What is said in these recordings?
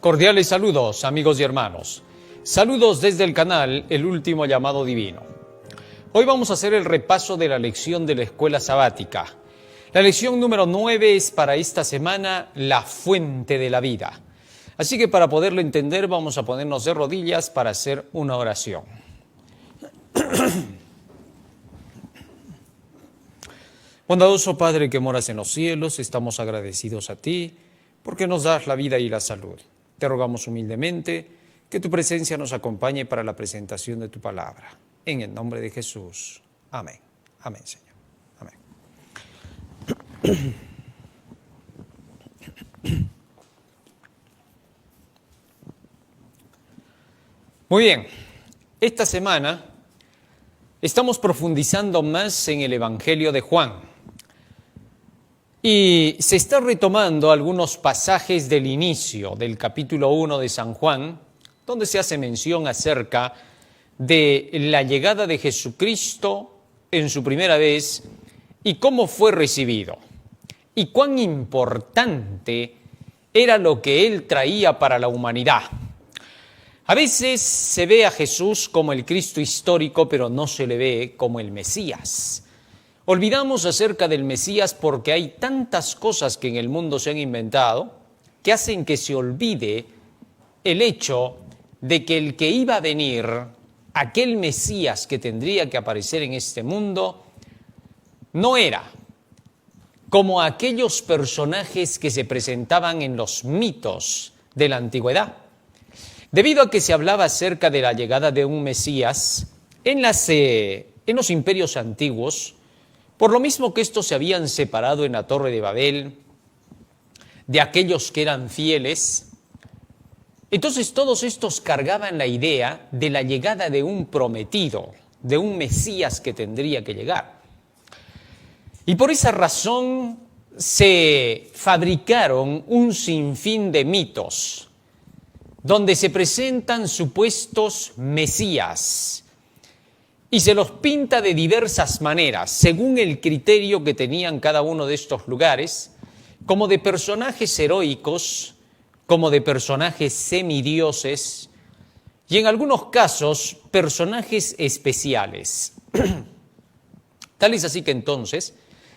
Cordiales saludos, amigos y hermanos. Saludos desde el canal El Último Llamado Divino. Hoy vamos a hacer el repaso de la lección de la escuela sabática. La lección número 9 es para esta semana la fuente de la vida. Así que para poderlo entender vamos a ponernos de rodillas para hacer una oración. Bondadoso Padre que moras en los cielos, estamos agradecidos a ti porque nos das la vida y la salud. Te rogamos humildemente que tu presencia nos acompañe para la presentación de tu palabra. En el nombre de Jesús. Amén. Amén, Señor. Amén. Muy bien. Esta semana estamos profundizando más en el Evangelio de Juan. Y se está retomando algunos pasajes del inicio del capítulo 1 de San Juan, donde se hace mención acerca de la llegada de Jesucristo en su primera vez y cómo fue recibido, y cuán importante era lo que Él traía para la humanidad. A veces se ve a Jesús como el Cristo histórico, pero no se le ve como el Mesías. Olvidamos acerca del Mesías porque hay tantas cosas que en el mundo se han inventado que hacen que se olvide el hecho de que el que iba a venir, aquel Mesías que tendría que aparecer en este mundo, no era como aquellos personajes que se presentaban en los mitos de la antigüedad. Debido a que se hablaba acerca de la llegada de un Mesías en los imperios antiguos, por lo mismo que estos se habían separado en la Torre de Babel de aquellos que eran fieles, entonces todos estos cargaban la idea de la llegada de un prometido, de un Mesías que tendría que llegar. Y por esa razón se fabricaron un sinfín de mitos, donde se presentan supuestos Mesías, y se los pinta de diversas maneras, según el criterio que tenían cada uno de estos lugares, como de personajes heroicos, como de personajes semidioses, y en algunos casos, personajes especiales. Tal es así que entonces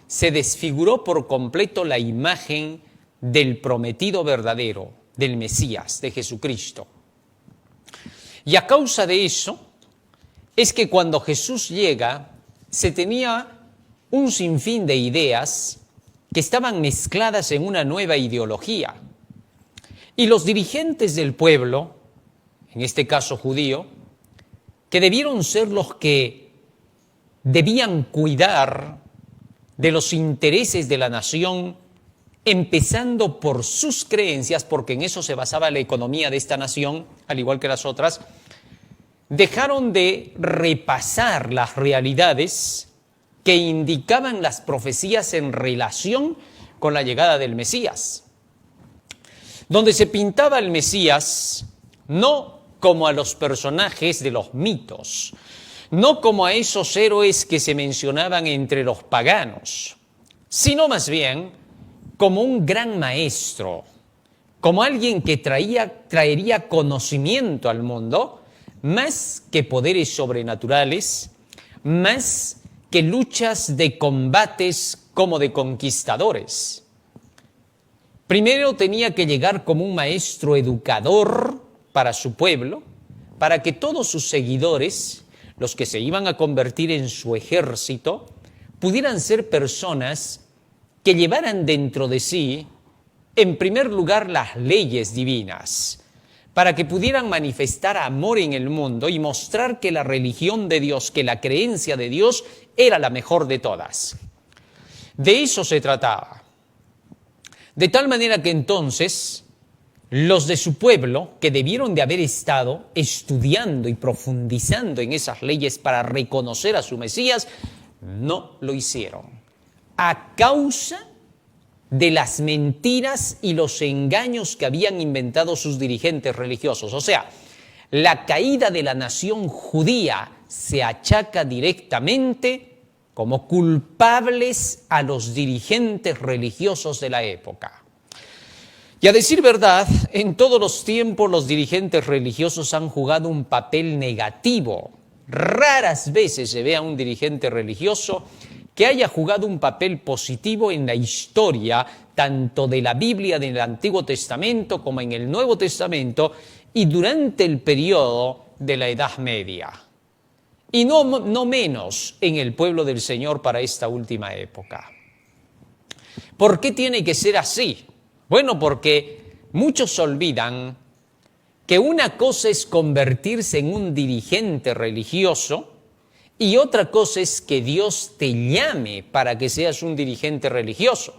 se desfiguró por completo la imagen del prometido verdadero, del Mesías, de Jesucristo. Y a causa de eso, es que cuando Jesús llega, se tenía un sinfín de ideas que estaban mezcladas en una nueva ideología. Y los dirigentes del pueblo, en este caso judío, que debieron ser los que debían cuidar de los intereses de la nación, empezando por sus creencias, porque en eso se basaba la economía de esta nación, al igual que las otras, dejaron de repasar las realidades que indicaban las profecías en relación con la llegada del Mesías, donde se pintaba al Mesías no como a los personajes de los mitos, no como a esos héroes que se mencionaban entre los paganos, sino más bien como un gran maestro, como alguien que traería conocimiento al mundo, más que poderes sobrenaturales, más que luchas de combates como de conquistadores. Primero tenía que llegar como un maestro educador para su pueblo, para que todos sus seguidores, los que se iban a convertir en su ejército, pudieran ser personas que llevaran dentro de sí, en primer lugar, las leyes divinas, para que pudieran manifestar amor en el mundo y mostrar que la religión de Dios, que la creencia de Dios era la mejor de todas. De eso se trataba. De tal manera que entonces los de su pueblo, que debieron de haber estado estudiando y profundizando en esas leyes para reconocer a su Mesías, no lo hicieron. A causa de las mentiras y los engaños que habían inventado sus dirigentes religiosos. O sea, la caída de la nación judía se achaca directamente como culpables a los dirigentes religiosos de la época. Y a decir verdad, en todos los tiempos los dirigentes religiosos han jugado un papel negativo. Raras veces se ve a un dirigente religioso que haya jugado un papel positivo en la historia, tanto de la Biblia del Antiguo Testamento como en el Nuevo Testamento y durante el periodo de la Edad Media. Y no menos en el pueblo del Señor para esta última época. ¿Por qué tiene que ser así? Bueno, porque muchos olvidan que una cosa es convertirse en un dirigente religioso y otra cosa es que Dios te llame para que seas un dirigente religioso.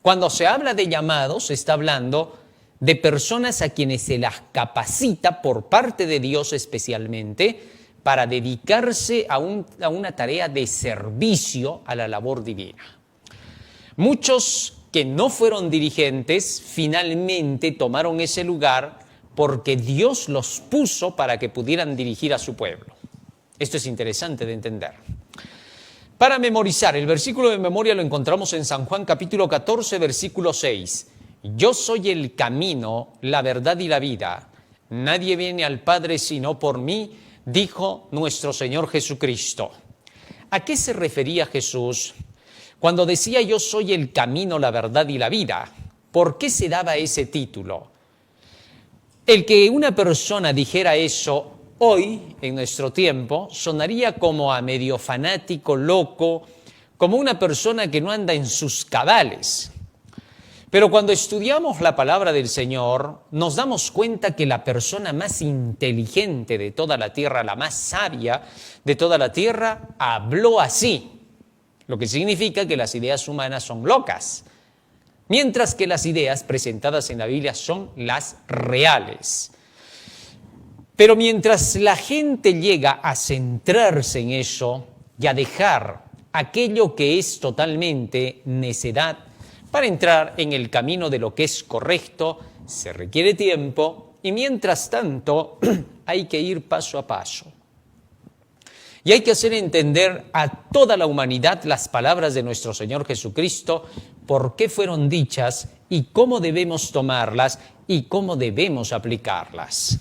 Cuando se habla de llamados, se está hablando de personas a quienes se las capacita por parte de Dios especialmente para dedicarse a una tarea de servicio a la labor divina. Muchos que no fueron dirigentes finalmente tomaron ese lugar porque Dios los puso para que pudieran dirigir a su pueblo. Esto es interesante de entender. Para memorizar, el versículo de memoria lo encontramos en San Juan capítulo 14, versículo 6. Yo soy el camino, la verdad y la vida. Nadie viene al Padre sino por mí, dijo nuestro Señor Jesucristo. ¿A qué se refería Jesús cuando decía yo soy el camino, la verdad y la vida? ¿Por qué se daba ese título? El que una persona dijera eso hoy, en nuestro tiempo, sonaría como a medio fanático, loco, como una persona que no anda en sus cabales. Pero cuando estudiamos la palabra del Señor, nos damos cuenta que la persona más inteligente de toda la tierra, la más sabia de toda la tierra, habló así. Lo que significa que las ideas humanas son locas, mientras que las ideas presentadas en la Biblia son las reales. Pero mientras la gente llega a centrarse en eso y a dejar aquello que es totalmente necedad para entrar en el camino de lo que es correcto, se requiere tiempo y mientras tanto hay que ir paso a paso. Y hay que hacer entender a toda la humanidad las palabras de nuestro Señor Jesucristo, por qué fueron dichas y cómo debemos tomarlas y cómo debemos aplicarlas.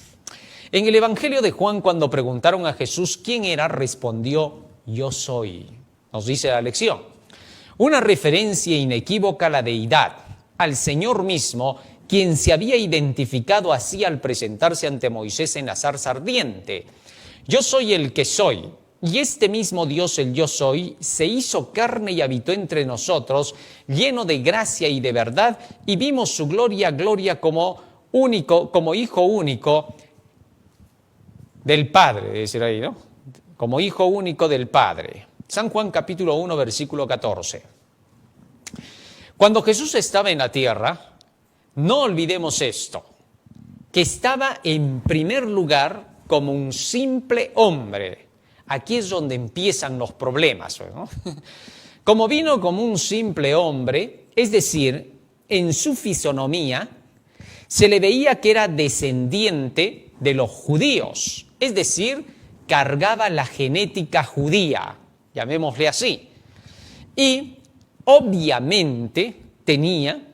En el Evangelio de Juan, cuando preguntaron a Jesús quién era, respondió, yo soy. Nos dice la lección. Una referencia inequívoca a la deidad, al Señor mismo, quien se había identificado así al presentarse ante Moisés en la zarza ardiente. Yo soy el que soy. Y este mismo Dios, el yo soy, se hizo carne y habitó entre nosotros, lleno de gracia y de verdad, y vimos su gloria, como Hijo único del Padre, es decir ahí, ¿no? Como Hijo único del Padre. San Juan capítulo 1, versículo 14. Cuando Jesús estaba en la tierra, no olvidemos esto, que estaba en primer lugar como un simple hombre. Aquí es donde empiezan los problemas, ¿no? Como vino como un simple hombre, es decir, en su fisonomía, se le veía que era descendiente de los judíos, es decir, cargaba la genética judía, llamémosle así. Y obviamente tenía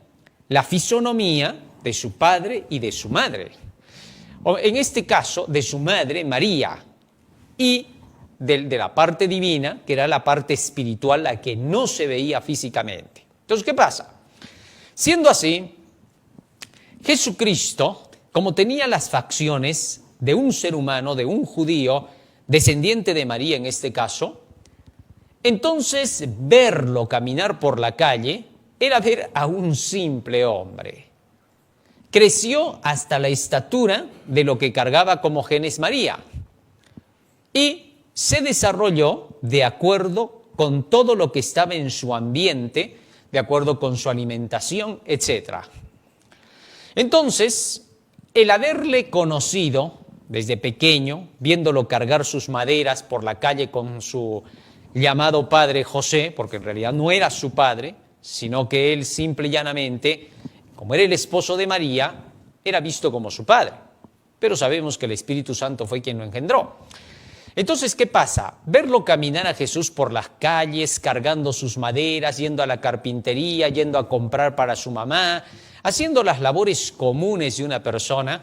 la fisonomía de su padre y de su madre. En este caso, de su madre, María, y de la parte divina, que era la parte espiritual, la que no se veía físicamente. Entonces, ¿qué pasa? Siendo así, Jesucristo, como tenía las facciones de un ser humano, de un judío, descendiente de María en este caso, entonces verlo caminar por la calle era ver a un simple hombre. Creció hasta la estatura de lo que cargaba como genes María y se desarrolló de acuerdo con todo lo que estaba en su ambiente, de acuerdo con su alimentación, etc. Entonces, el haberle conocido desde pequeño, viéndolo cargar sus maderas por la calle con su llamado padre José, porque en realidad no era su padre, sino que él simple y llanamente, como era el esposo de María, era visto como su padre. Pero sabemos que el Espíritu Santo fue quien lo engendró. Entonces, ¿qué pasa? Verlo caminar a Jesús por las calles, cargando sus maderas, yendo a la carpintería, yendo a comprar para su mamá, haciendo las labores comunes de una persona,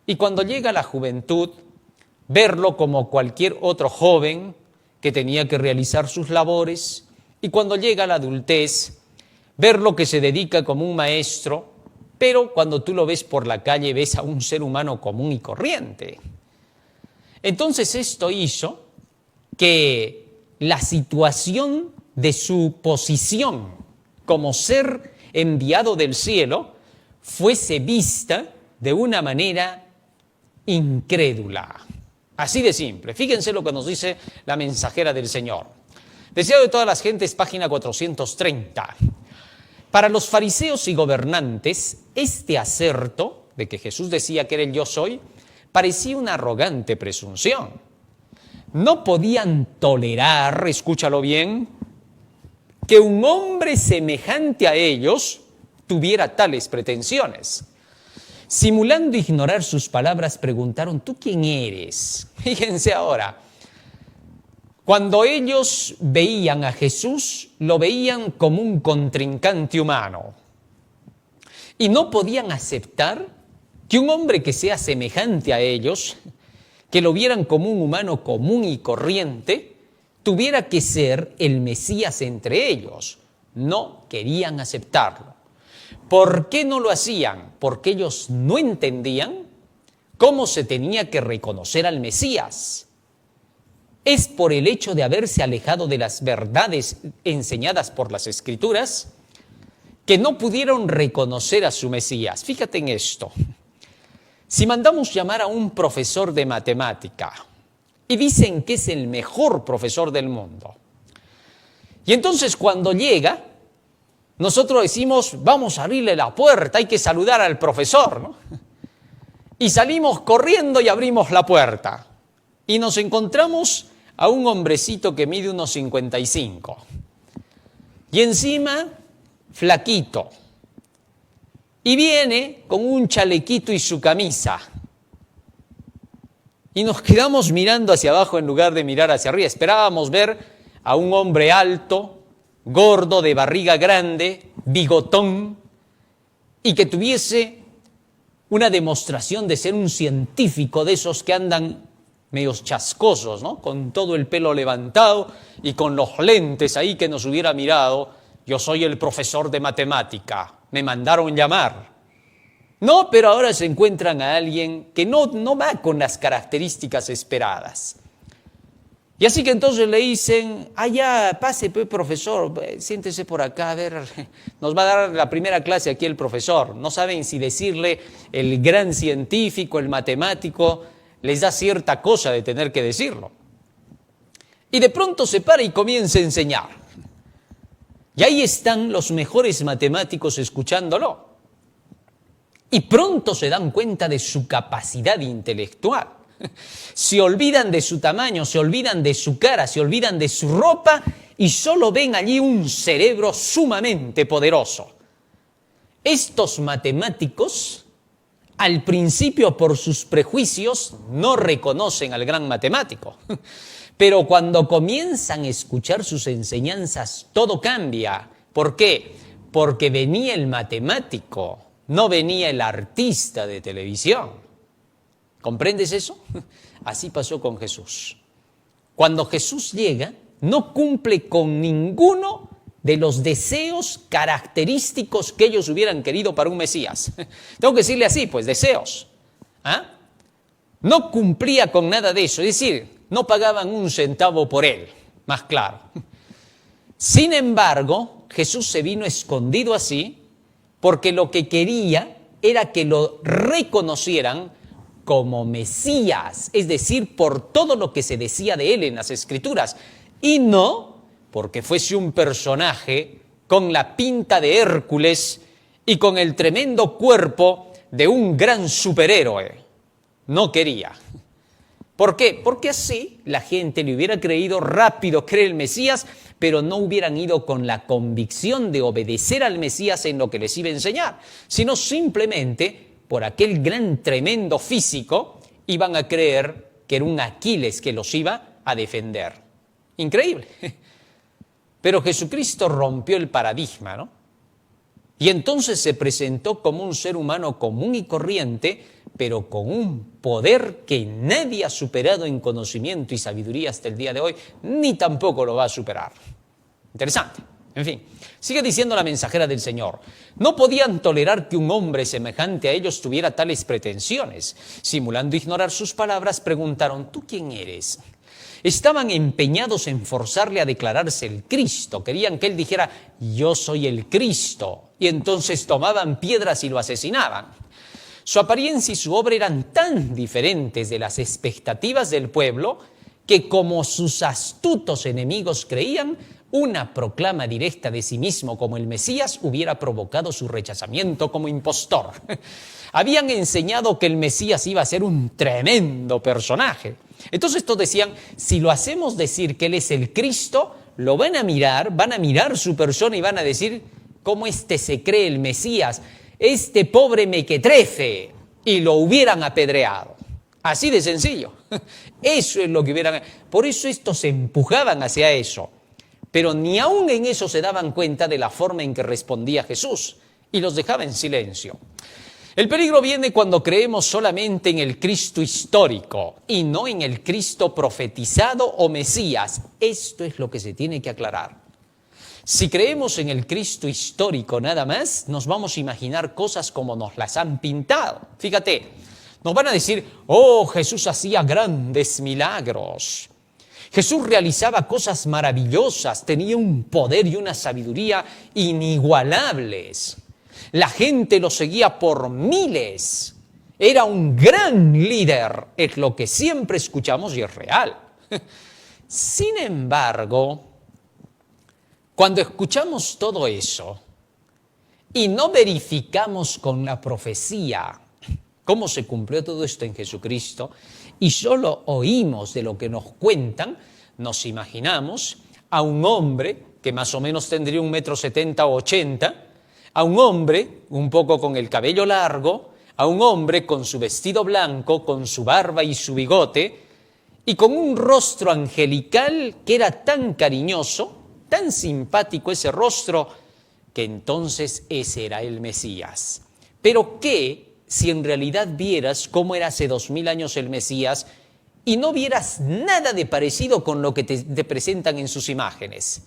y cuando llega la juventud, verlo como cualquier otro joven que tenía que realizar sus labores, y cuando llega la adultez, verlo que se dedica como un maestro, pero cuando tú lo ves por la calle ves a un ser humano común y corriente. Entonces esto hizo que la situación de su posición como ser enviado del cielo fuese vista de una manera incrédula. Así de simple. Fíjense lo que nos dice la mensajera del Señor. Deseado de todas las gentes, página 430. Para los fariseos y gobernantes, este aserto de que Jesús decía que era el yo soy, parecía una arrogante presunción. No podían tolerar, escúchalo bien, que un hombre semejante a ellos tuviera tales pretensiones. Simulando ignorar sus palabras, preguntaron, ¿tú quién eres? Fíjense ahora, cuando ellos veían a Jesús, lo veían como un contrincante humano. Y no podían aceptar que un hombre que sea semejante a ellos, que lo vieran como un humano común y corriente, tuviera que ser el Mesías entre ellos. No querían aceptarlo. ¿Por qué no lo hacían? Porque ellos no entendían cómo se tenía que reconocer al Mesías. Es por el hecho de haberse alejado de las verdades enseñadas por las Escrituras que no pudieron reconocer a su Mesías. Fíjate en esto. Si mandamos llamar a un profesor de matemática y dicen que es el mejor profesor del mundo, y entonces cuando llega, nosotros decimos, vamos a abrirle la puerta, hay que saludar al profesor, ¿no? Y salimos corriendo y abrimos la puerta. Y nos encontramos a un hombrecito que mide unos 55. Y encima, flaquito. Y viene con un chalequito y su camisa. Y nos quedamos mirando hacia abajo en lugar de mirar hacia arriba. Esperábamos ver a un hombre alto, gordo, de barriga grande, bigotón, y que tuviese una demostración de ser un científico de esos que andan medios chascosos, ¿no? Con todo el pelo levantado y con los lentes ahí, que nos hubiera mirado, yo soy el profesor de matemática, me mandaron llamar. No, pero ahora se encuentran a alguien que no va con las características esperadas. Y así que entonces le dicen, ya, pase, profesor, siéntese por acá, a ver, nos va a dar la primera clase aquí el profesor. No saben si decirle el gran científico, el matemático, les da cierta cosa de tener que decirlo. Y de pronto se para y comienza a enseñar. Y ahí están los mejores matemáticos escuchándolo. Y pronto se dan cuenta de su capacidad intelectual. Se olvidan de su tamaño, se olvidan de su cara, se olvidan de su ropa y solo ven allí un cerebro sumamente poderoso. Estos matemáticos, al principio por sus prejuicios, no reconocen al gran matemático. Pero cuando comienzan a escuchar sus enseñanzas, todo cambia. ¿Por qué? Porque venía el matemático, no venía el artista de televisión. ¿Comprendes eso? Así pasó con Jesús. Cuando Jesús llega, no cumple con ninguno de los deseos característicos que ellos hubieran querido para un Mesías. Tengo que decirle así, pues, deseos. No cumplía con nada de eso, es decir, no pagaban un centavo por él, más claro. Sin embargo, Jesús se vino escondido así porque lo que quería era que lo reconocieran como Mesías, es decir, por todo lo que se decía de él en las Escrituras, y no porque fuese un personaje con la pinta de Hércules y con el tremendo cuerpo de un gran superhéroe. No quería. ¿Por qué? Porque así la gente le hubiera creído rápido que era el Mesías, pero no hubieran ido con la convicción de obedecer al Mesías en lo que les iba a enseñar, sino simplemente por aquel gran tremendo físico, iban a creer que era un Aquiles que los iba a defender. Increíble. Pero Jesucristo rompió el paradigma, ¿no? Y entonces se presentó como un ser humano común y corriente, pero con un poder que nadie ha superado en conocimiento y sabiduría hasta el día de hoy, ni tampoco lo va a superar. Interesante. En fin, sigue diciendo la mensajera del Señor. No podían tolerar que un hombre semejante a ellos tuviera tales pretensiones. Simulando ignorar sus palabras, preguntaron, ¿tú quién eres? Estaban empeñados en forzarle a declararse el Cristo. Querían que él dijera, yo soy el Cristo. Y entonces tomaban piedras y lo asesinaban. Su apariencia y su obra eran tan diferentes de las expectativas del pueblo que, como sus astutos enemigos creían, una proclama directa de sí mismo como el Mesías hubiera provocado su rechazamiento como impostor. Habían enseñado que el Mesías iba a ser un tremendo personaje. Entonces todos decían, si lo hacemos decir que él es el Cristo, lo van a mirar su persona y van a decir, ¿cómo este se cree el Mesías? Este pobre mequetrefe, y lo hubieran apedreado. Así de sencillo. Eso es lo que hubieran. Por eso estos se empujaban hacia eso. Pero ni aún en eso se daban cuenta de la forma en que respondía Jesús y los dejaba en silencio. El peligro viene cuando creemos solamente en el Cristo histórico y no en el Cristo profetizado o Mesías. Esto es lo que se tiene que aclarar. Si creemos en el Cristo histórico nada más, nos vamos a imaginar cosas como nos las han pintado. Fíjate, nos van a decir, oh, Jesús hacía grandes milagros. Jesús realizaba cosas maravillosas, tenía un poder y una sabiduría inigualables. La gente lo seguía por miles. Era un gran líder, es lo que siempre escuchamos y es real. Sin embargo, cuando escuchamos todo eso y no verificamos con la profecía cómo se cumplió todo esto en Jesucristo y solo oímos de lo que nos cuentan, nos imaginamos a un hombre que más o menos tendría 1,70 m o 80 m, a un hombre un poco con el cabello largo, a un hombre con su vestido blanco, con su barba y su bigote, y con un rostro angelical que era tan cariñoso, tan simpático ese rostro, que entonces ese era el Mesías. Pero ¿qué si en realidad vieras cómo era hace 2000 años el Mesías y no vieras nada de parecido con lo que te presentan en sus imágenes?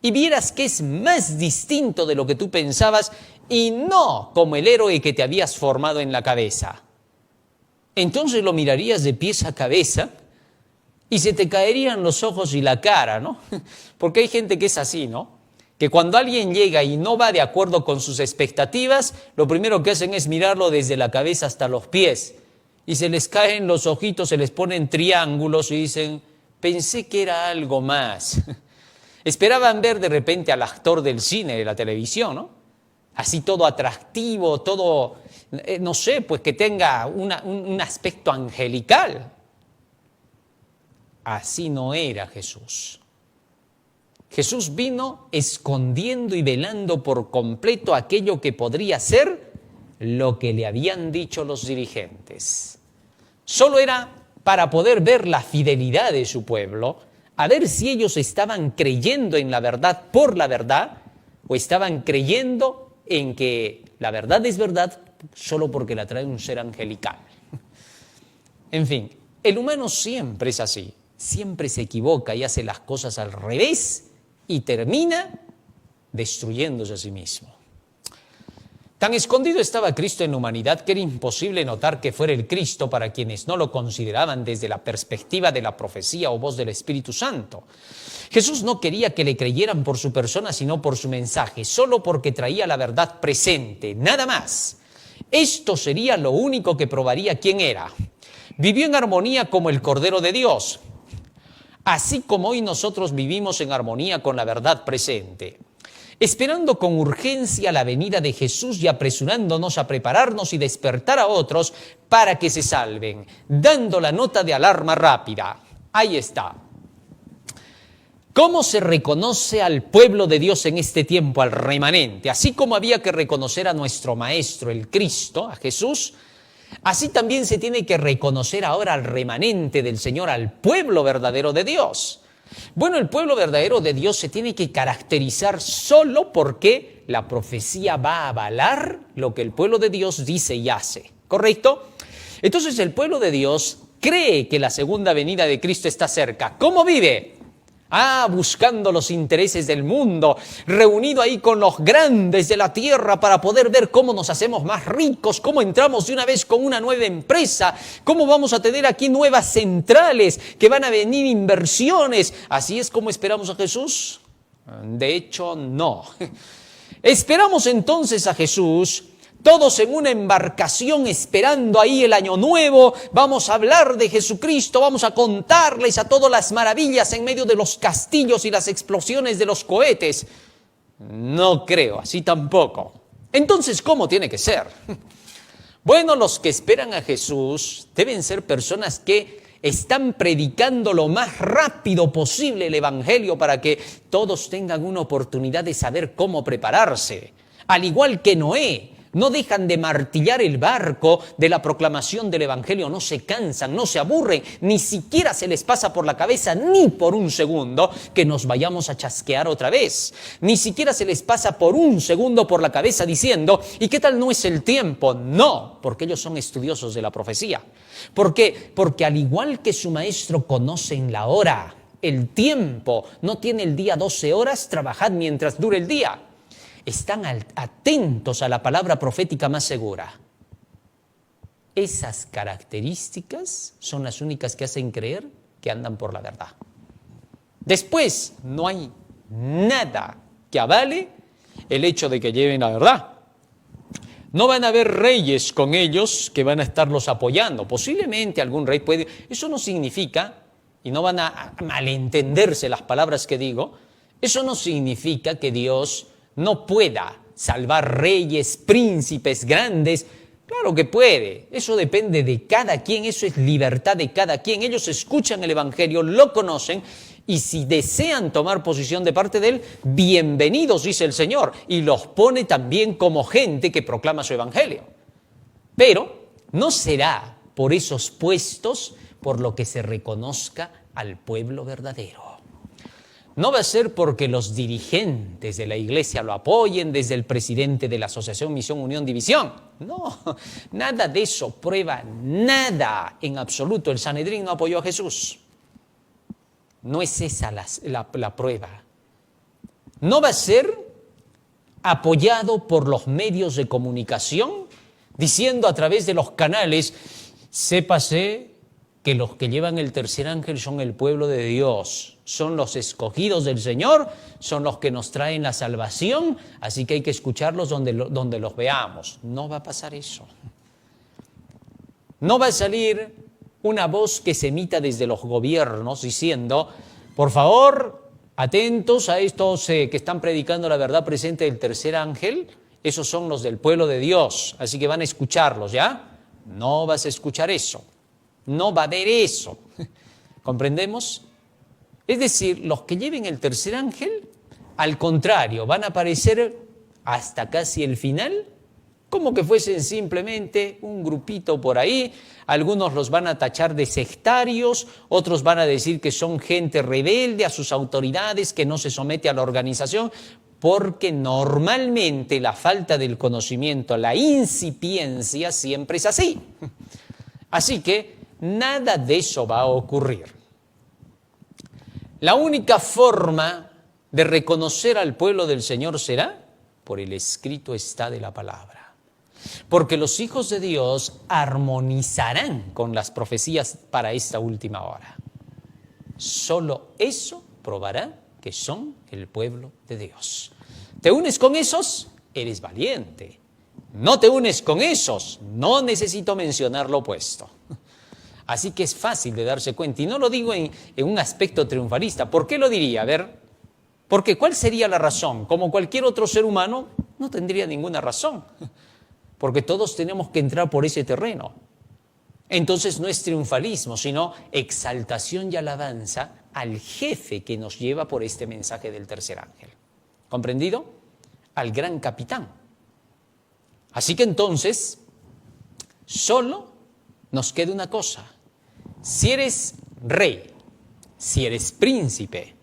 Y vieras que es más distinto de lo que tú pensabas y no como el héroe que te habías formado en la cabeza. Entonces lo mirarías de pies a cabeza y se te caerían los ojos y la cara, ¿no? Porque hay gente que es así, ¿no? Que cuando alguien llega y no va de acuerdo con sus expectativas, lo primero que hacen es mirarlo desde la cabeza hasta los pies. Y se les caen los ojitos, se les ponen triángulos y dicen, pensé que era algo más. Esperaban ver de repente al actor del cine, de la televisión, ¿no? Así todo atractivo, todo, no sé, pues que tenga un aspecto angelical. Así no era Jesús. Jesús vino escondiendo y velando por completo aquello que podría ser lo que le habían dicho los dirigentes. Solo era para poder ver la fidelidad de su pueblo, a ver si ellos estaban creyendo en la verdad por la verdad o estaban creyendo en que la verdad es verdad solo porque la trae un ser angelical. En fin, el humano siempre es así, siempre se equivoca y hace las cosas al revés y termina destruyéndose a sí mismo. Tan escondido estaba Cristo en la humanidad que era imposible notar que fuera el Cristo para quienes no lo consideraban desde la perspectiva de la profecía o voz del Espíritu Santo. Jesús no quería que le creyeran por su persona, sino por su mensaje, solo porque traía la verdad presente, nada más. Esto sería lo único que probaría quién era. Vivió en armonía como el Cordero de Dios, así como hoy nosotros vivimos en armonía con la verdad presente, esperando con urgencia la venida de Jesús y apresurándonos a prepararnos y despertar a otros para que se salven, dando la nota de alarma rápida. Ahí está. ¿Cómo se reconoce al pueblo de Dios en este tiempo, al remanente? Así como había que reconocer a nuestro Maestro, el Cristo, a Jesús, así también se tiene que reconocer ahora al remanente del Señor, al pueblo verdadero de Dios. Bueno, el pueblo verdadero de Dios se tiene que caracterizar solo porque la profecía va a avalar lo que el pueblo de Dios dice y hace, ¿correcto? Entonces el pueblo de Dios cree que la segunda venida de Cristo está cerca. ¿Cómo vive? Buscando los intereses del mundo, reunido ahí con los grandes de la tierra para poder ver cómo nos hacemos más ricos, cómo entramos de una vez con una nueva empresa, cómo vamos a tener aquí nuevas centrales, que van a venir inversiones. ¿Así es como esperamos a Jesús? De hecho, no. Esperamos entonces a Jesús todos en una embarcación esperando ahí el año nuevo. Vamos a hablar de Jesucristo, vamos a contarles a todas las maravillas en medio de los castillos y las explosiones de los cohetes. No creo, así tampoco. Entonces, ¿cómo tiene que ser? Bueno, los que esperan a Jesús deben ser personas que están predicando lo más rápido posible el Evangelio para que todos tengan una oportunidad de saber cómo prepararse. Al igual que Noé, no dejan de martillar el barco de la proclamación del Evangelio, no se cansan, no se aburren, ni siquiera se les pasa por la cabeza ni por un segundo que nos vayamos a chasquear otra vez. Ni siquiera se les pasa por un segundo por la cabeza diciendo, ¿y qué tal no es el tiempo? No, porque ellos son estudiosos de la profecía. ¿Por qué? Porque al igual que su maestro conocen la hora, el tiempo, no tiene el día 12 horas, trabajad mientras dure el día. Están atentos a la palabra profética más segura. Esas características son las únicas que hacen creer que andan por la verdad. Después, no hay nada que avale el hecho de que lleven la verdad. No van a haber reyes con ellos que van a estarlos apoyando. Posiblemente algún rey puede. Eso no significa, y no van a malentenderse las palabras que digo, eso no significa que Dios no pueda salvar reyes, príncipes grandes. Claro que puede, eso depende de cada quien, eso es libertad de cada quien. Ellos escuchan el Evangelio, lo conocen y si desean tomar posición de parte de él, bienvenidos, dice el Señor, y los pone también como gente que proclama su Evangelio. Pero no será por esos puestos por lo que se reconozca al pueblo verdadero. No va a ser porque los dirigentes de la iglesia lo apoyen, desde el presidente de la Asociación Misión Unión División. No, nada de eso prueba nada en absoluto. El Sanedrín no apoyó a Jesús. No es esa la prueba. No va a ser apoyado por los medios de comunicación, diciendo a través de los canales, sépase que los que llevan el tercer ángel son el pueblo de Dios. Son los escogidos del Señor, son los que nos traen la salvación, así que hay que escucharlos donde los veamos. No va a pasar eso. No va a salir una voz que se emita desde los gobiernos diciendo, por favor, atentos a estos que están predicando la verdad presente del tercer ángel, esos son los del pueblo de Dios, así que van a escucharlos, ¿ya? No vas a escuchar eso, no va a haber eso. ¿Comprendemos? Es decir, los que lleven el tercer ángel, al contrario, van a aparecer hasta casi el final, como que fuesen simplemente un grupito por ahí. Algunos los van a tachar de sectarios, otros van a decir que son gente rebelde a sus autoridades, que no se somete a la organización, porque normalmente la falta del conocimiento, la incipiencia siempre es así. Así que nada de eso va a ocurrir. La única forma de reconocer al pueblo del Señor será por el escrito está de la palabra. Porque los hijos de Dios armonizarán con las profecías para esta última hora. Solo eso probará que son el pueblo de Dios. ¿Te unes con esos? Eres valiente. No te unes con esos, no necesito mencionar lo opuesto. Así que es fácil de darse cuenta, y no lo digo en un aspecto triunfalista. ¿Por qué lo diría? A ver, porque ¿cuál sería la razón? Como cualquier otro ser humano, no tendría ninguna razón, porque todos tenemos que entrar por ese terreno. Entonces no es triunfalismo, sino exaltación y alabanza al jefe que nos lleva por este mensaje del tercer ángel. ¿Comprendido? Al gran capitán. Así que entonces, solo nos queda una cosa. Si eres rey, si eres príncipe,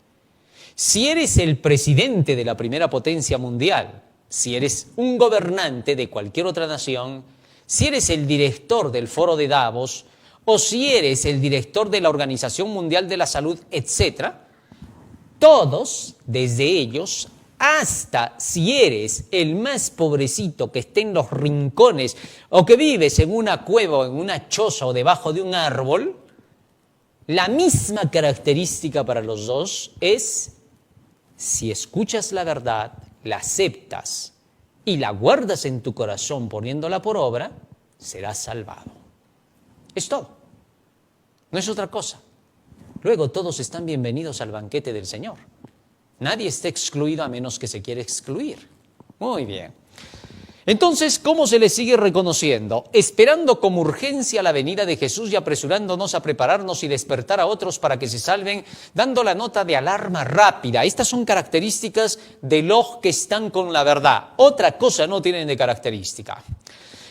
si eres el presidente de la primera potencia mundial, si eres un gobernante de cualquier otra nación, si eres el director del Foro de Davos o si eres el director de la Organización Mundial de la Salud, etc., todos, desde ellos, hasta si eres el más pobrecito que esté en los rincones o que vives en una cueva o en una choza o debajo de un árbol, la misma característica para los dos es: si escuchas la verdad, la aceptas y la guardas en tu corazón poniéndola por obra, serás salvado. Es todo. No es otra cosa. Luego todos están bienvenidos al banquete del Señor. Nadie está excluido a menos que se quiera excluir. Muy bien. Entonces, ¿cómo se le sigue reconociendo? Esperando con urgencia la venida de Jesús y apresurándonos a prepararnos y despertar a otros para que se salven, dando la nota de alarma rápida. Estas son características de los que están con la verdad. Otra cosa no tienen de característica.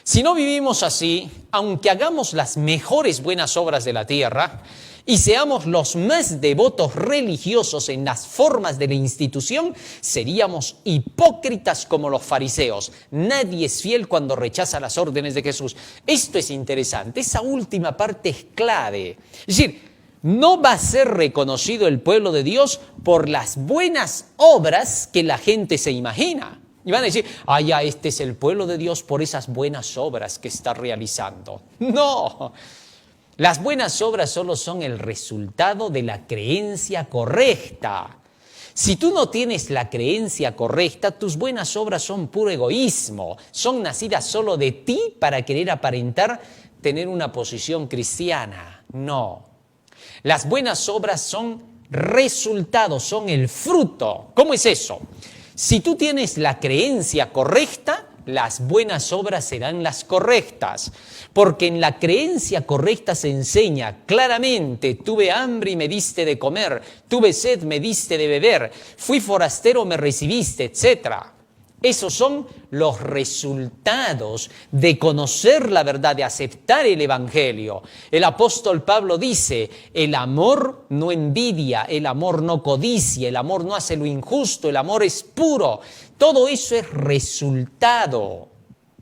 Si no vivimos así, aunque hagamos las mejores buenas obras de la tierra y seamos los más devotos religiosos en las formas de la institución, seríamos hipócritas como los fariseos. Nadie es fiel cuando rechaza las órdenes de Jesús. Esto es interesante, esa última parte es clave. Es decir, no va a ser reconocido el pueblo de Dios por las buenas obras que la gente se imagina. Y van a decir: ya este es el pueblo de Dios por esas buenas obras que está realizando. No. Las buenas obras solo son el resultado de la creencia correcta. Si tú no tienes la creencia correcta, tus buenas obras son puro egoísmo. Son nacidas solo de ti para querer aparentar tener una posición cristiana. No. Las buenas obras son resultados, son el fruto. ¿Cómo es eso? Si tú tienes la creencia correcta, las buenas obras serán las correctas, porque en la creencia correcta se enseña claramente: tuve hambre y me diste de comer, tuve sed, me diste de beber, fui forastero, me recibiste, etc. Esos son los resultados de conocer la verdad, de aceptar el Evangelio. El apóstol Pablo dice: el amor no envidia, el amor no codicia, el amor no hace lo injusto, el amor es puro. Todo eso es resultado,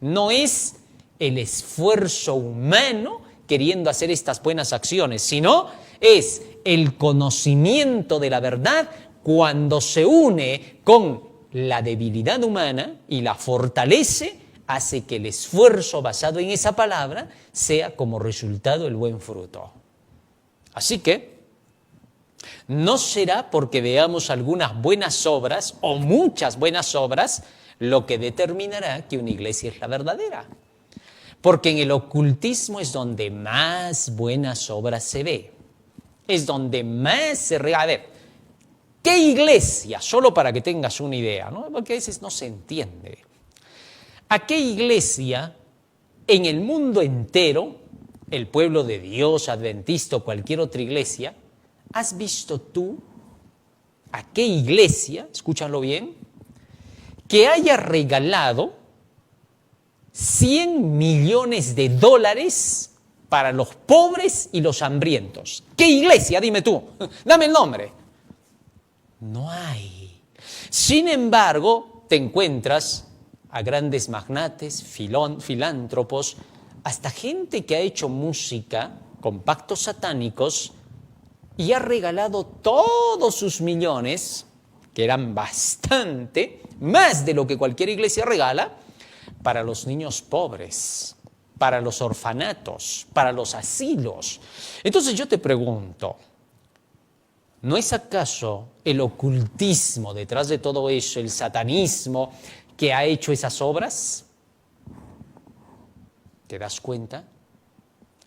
no es el esfuerzo humano queriendo hacer estas buenas acciones, sino es el conocimiento de la verdad cuando se une con la debilidad humana y la fortalece, hace que el esfuerzo basado en esa palabra sea como resultado el buen fruto. Así que no será porque veamos algunas buenas obras o muchas buenas obras lo que determinará que una iglesia es la verdadera. Porque en el ocultismo es donde más buenas obras se ve. Es donde más se regala. A ver, ¿qué iglesia? Solo para que tengas una idea, ¿no? Porque a veces no se entiende. ¿A qué iglesia en el mundo entero, el pueblo de Dios, adventista o cualquier otra iglesia, has visto tú a qué iglesia, escúchalo bien, que haya regalado $100 millones para los pobres y los hambrientos? ¿Qué iglesia? Dime tú, dame el nombre. No hay. Sin embargo, te encuentras a grandes magnates, filántropos, hasta gente que ha hecho música con pactos satánicos y ha regalado todos sus millones, que eran bastante, más de lo que cualquier iglesia regala, para los niños pobres, para los orfanatos, para los asilos. Entonces yo te pregunto, ¿no es acaso el ocultismo detrás de todo eso, el satanismo, que ha hecho esas obras? ¿Te das cuenta?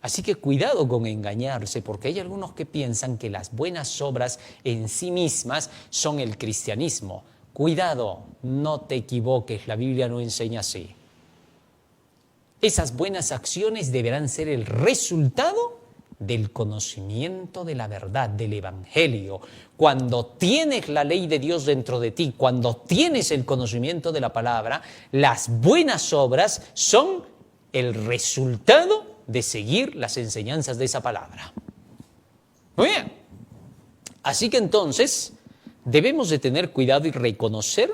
Así que cuidado con engañarse, porque hay algunos que piensan que las buenas obras en sí mismas son el cristianismo. Cuidado, no te equivoques, la Biblia no enseña así. Esas buenas acciones deberán ser el resultado del conocimiento de la verdad, del Evangelio. Cuando tienes la ley de Dios dentro de ti, cuando tienes el conocimiento de la palabra, las buenas obras son el resultado de seguir las enseñanzas de esa palabra. Muy bien. Así que entonces debemos de tener cuidado y reconocer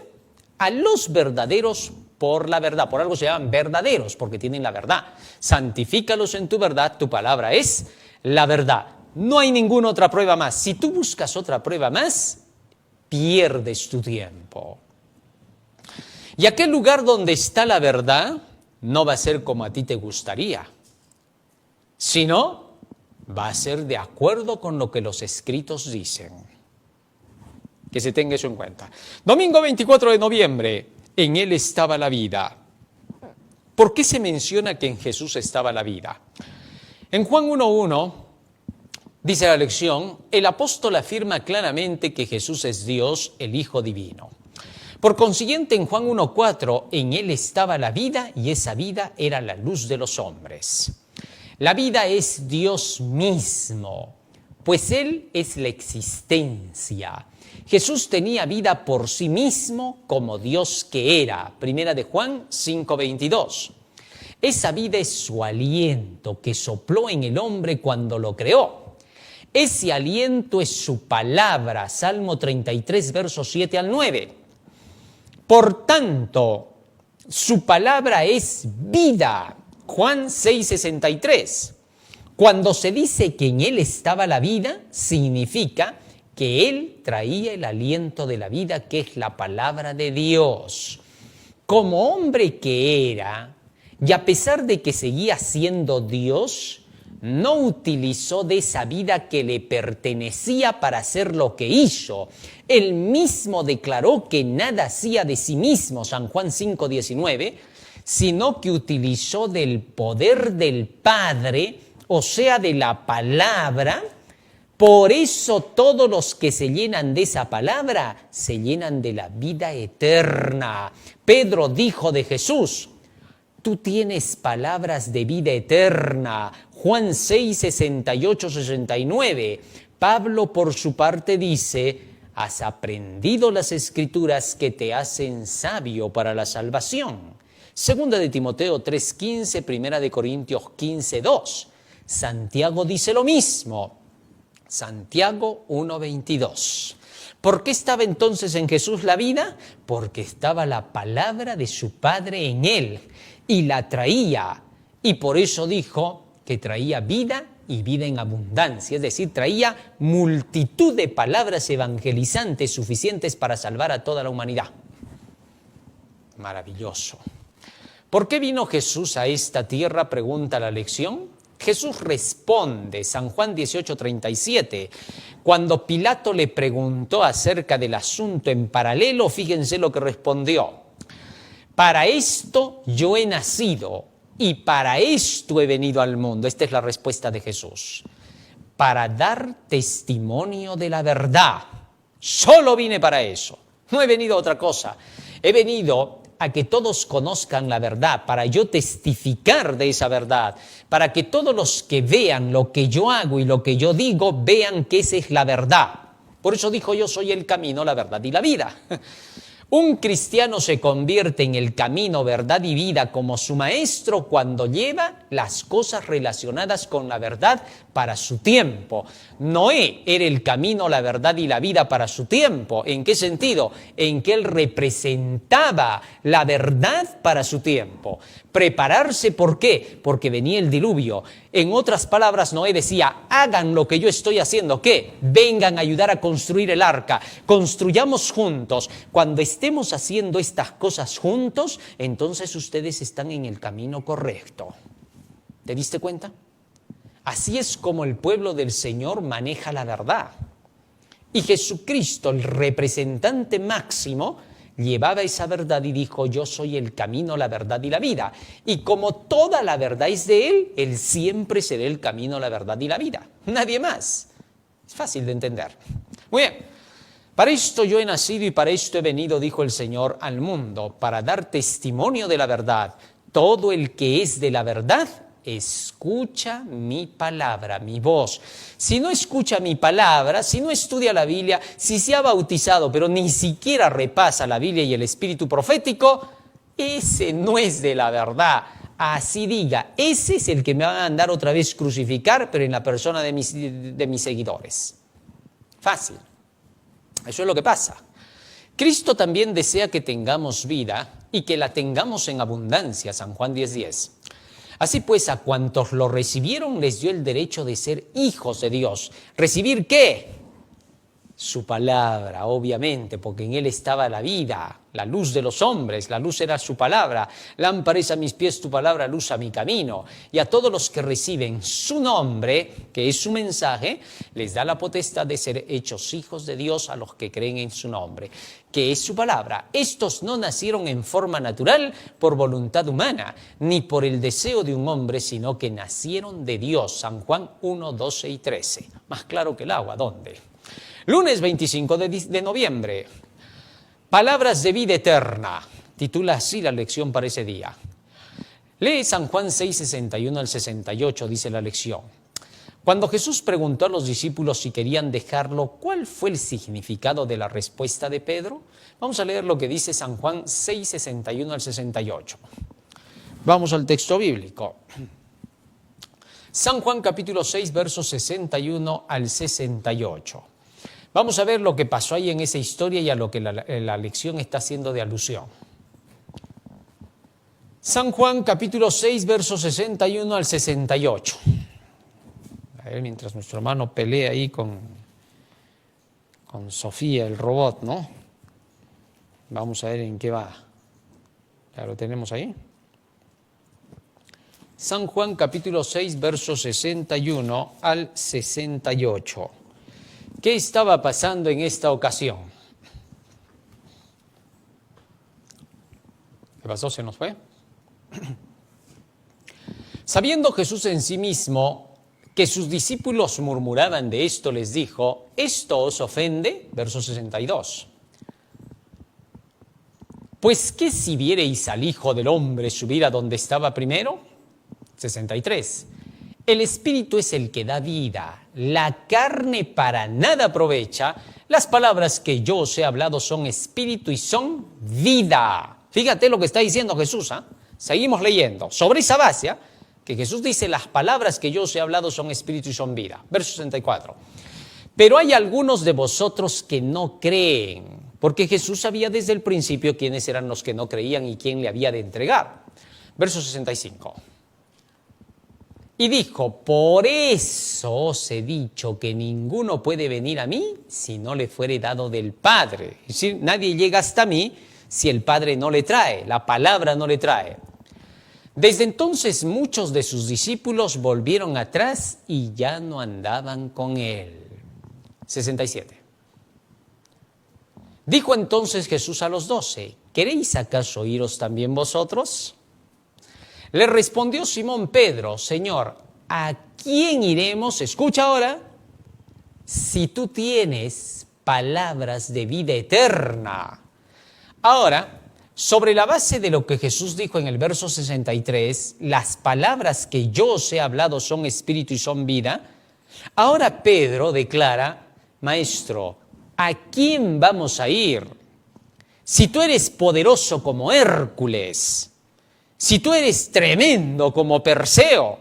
a los verdaderos por la verdad. Por algo se llaman verdaderos, porque tienen la verdad. Santifícalos en tu verdad, tu palabra es la verdad. No hay ninguna otra prueba más. Si tú buscas otra prueba más, pierdes tu tiempo. Y aquel lugar donde está la verdad no va a ser como a ti te gustaría, sino va a ser de acuerdo con lo que los escritos dicen. Que se tenga eso en cuenta. Domingo 24 de noviembre, en él estaba la vida. ¿Por qué se menciona que en Jesús estaba la vida? En Juan 1:1 dice la lección, el apóstol afirma claramente que Jesús es Dios, el Hijo Divino. Por consiguiente, en Juan 1:4, en él estaba la vida y esa vida era la luz de los hombres. La vida es Dios mismo, pues Él es la existencia. Jesús tenía vida por sí mismo como Dios que era. Primera de Juan 5:22. Esa vida es su aliento que sopló en el hombre cuando lo creó. Ese aliento es su palabra. Salmo 33, versos 7 al 9. Por tanto, su palabra es vida. Juan 6:63. Cuando se dice que en él estaba la vida, significa que él traía el aliento de la vida, que es la palabra de Dios. Como hombre que era, y a pesar de que seguía siendo Dios, no utilizó de esa vida que le pertenecía para hacer lo que hizo. Él mismo declaró que nada hacía de sí mismo, San Juan 5:19, sino que utilizó del poder del Padre, o sea, de la palabra. Por eso todos los que se llenan de esa palabra se llenan de la vida eterna. Pedro dijo de Jesús, tú tienes palabras de vida eterna. Juan 6:68-69. Pablo por su parte dice, has aprendido las escrituras que te hacen sabio para la salvación. Segunda de Timoteo 3:15, Primera de Corintios 15:2. Santiago dice lo mismo. Santiago 1:22. ¿Por qué estaba entonces en Jesús la vida? Porque estaba la palabra de su Padre en él y la traía. Y por eso dijo que traía vida y vida en abundancia. Es decir, traía multitud de palabras evangelizantes suficientes para salvar a toda la humanidad. Maravilloso. ¿Por qué vino Jesús a esta tierra? Pregunta la lección. Jesús responde, San Juan 18:37, cuando Pilato le preguntó acerca del asunto en paralelo, fíjense lo que respondió. Para esto yo he nacido y para esto he venido al mundo. Esta es la respuesta de Jesús. Para dar testimonio de la verdad. Solo vine para eso. No he venido a otra cosa. He venido a que todos conozcan la verdad, para yo testificar de esa verdad, para que todos los que vean lo que yo hago y lo que yo digo, vean que esa es la verdad. Por eso dijo, yo soy el camino, la verdad y la vida. Un cristiano se convierte en el camino, verdad y vida como su maestro cuando lleva las cosas relacionadas con la verdad para su tiempo. Noé era el camino, la verdad y la vida para su tiempo. ¿En qué sentido? En que él representaba la verdad para su tiempo. Prepararse, ¿por qué? Porque venía el diluvio. En otras palabras, Noé decía, hagan lo que yo estoy haciendo. ¿Qué? Vengan a ayudar a construir el arca. Construyamos juntos. Cuando estemos haciendo estas cosas juntos, entonces ustedes están en el camino correcto. ¿Te diste cuenta? Así es como el pueblo del Señor maneja la verdad. Y Jesucristo, el representante máximo, llevaba esa verdad y dijo, yo soy el camino, la verdad y la vida. Y como toda la verdad es de Él, Él siempre será el camino, la verdad y la vida. Nadie más. Es fácil de entender. Muy bien. Para esto yo he nacido y para esto he venido, dijo el Señor, al mundo, para dar testimonio de la verdad. Todo el que es de la verdad, escucha mi palabra, mi voz. Si no escucha mi palabra, si no estudia la Biblia, si se ha bautizado, pero ni siquiera repasa la Biblia y el espíritu profético, ese no es de la verdad. Así diga, ese es el que me va a mandar otra vez crucificar, pero en la persona de mis seguidores. Fácil. Eso es lo que pasa. Cristo también desea que tengamos vida y que la tengamos en abundancia, San Juan 10:10. Así pues, a cuantos lo recibieron les dio el derecho de ser hijos de Dios. ¿Recibir qué? Su palabra, obviamente, porque en él estaba la vida, la luz de los hombres, la luz era su palabra. Lámpara es a mis pies tu palabra, luz a mi camino. Y a todos los que reciben su nombre, que es su mensaje, les da la potestad de ser hechos hijos de Dios a los que creen en su nombre, que es su palabra. Estos no nacieron en forma natural por voluntad humana, ni por el deseo de un hombre, sino que nacieron de Dios. San Juan 1, 12 y 13. Más claro que el agua, ¿dónde? Lunes 25 de noviembre, Palabras de vida eterna, titula así la lección para ese día. Lee San Juan 6, 61 al 68, dice la lección. Cuando Jesús preguntó a los discípulos si querían dejarlo, ¿cuál fue el significado de la respuesta de Pedro? Vamos a leer lo que dice San Juan 6, 61 al 68. Vamos al texto bíblico. San Juan capítulo 6, versos 61 al 68. Vamos a ver lo que pasó ahí en esa historia y a lo que la lección está haciendo de alusión. San Juan capítulo 6, versos 61 al 68. A ver, mientras nuestro hermano pelea ahí con Sofía, el robot, ¿no? Vamos a ver en qué va. ¿Ya lo tenemos ahí? San Juan capítulo 6, versos 61 al 68. ¿Qué estaba pasando en esta ocasión? ¿Qué pasó? ¿Se nos fue? Sabiendo Jesús en sí mismo que sus discípulos murmuraban de esto, les dijo, ¿esto os ofende? Verso 62. Pues, ¿qué si viereis al Hijo del Hombre subir a donde estaba primero? 63. El Espíritu es el que da vida, la carne para nada aprovecha. Las palabras que yo os he hablado son espíritu y son vida. Fíjate lo que está diciendo Jesús, ¿eh? Seguimos leyendo. Sobre esa base, que Jesús dice, las palabras que yo os he hablado son espíritu y son vida. Verso 64. Pero hay algunos de vosotros que no creen, porque Jesús sabía desde el principio quiénes eran los que no creían y quién le había de entregar. Verso 65. Y dijo, por eso os he dicho que ninguno puede venir a mí si no le fuere dado del Padre. Es decir, nadie llega hasta mí si el Padre no le trae, la palabra no le trae. Desde entonces muchos de sus discípulos volvieron atrás y ya no andaban con él. 67. Dijo entonces Jesús a los 12, ¿queréis acaso iros también vosotros? Le respondió Simón Pedro, Señor, ¿a quién iremos? Escucha ahora, si tú tienes palabras de vida eterna. Ahora, sobre la base de lo que Jesús dijo en el verso 63, las palabras que yo os he hablado son espíritu y son vida. Ahora Pedro declara, Maestro, ¿a quién vamos a ir? Si tú eres poderoso como Hércules, si tú eres tremendo como Perseo,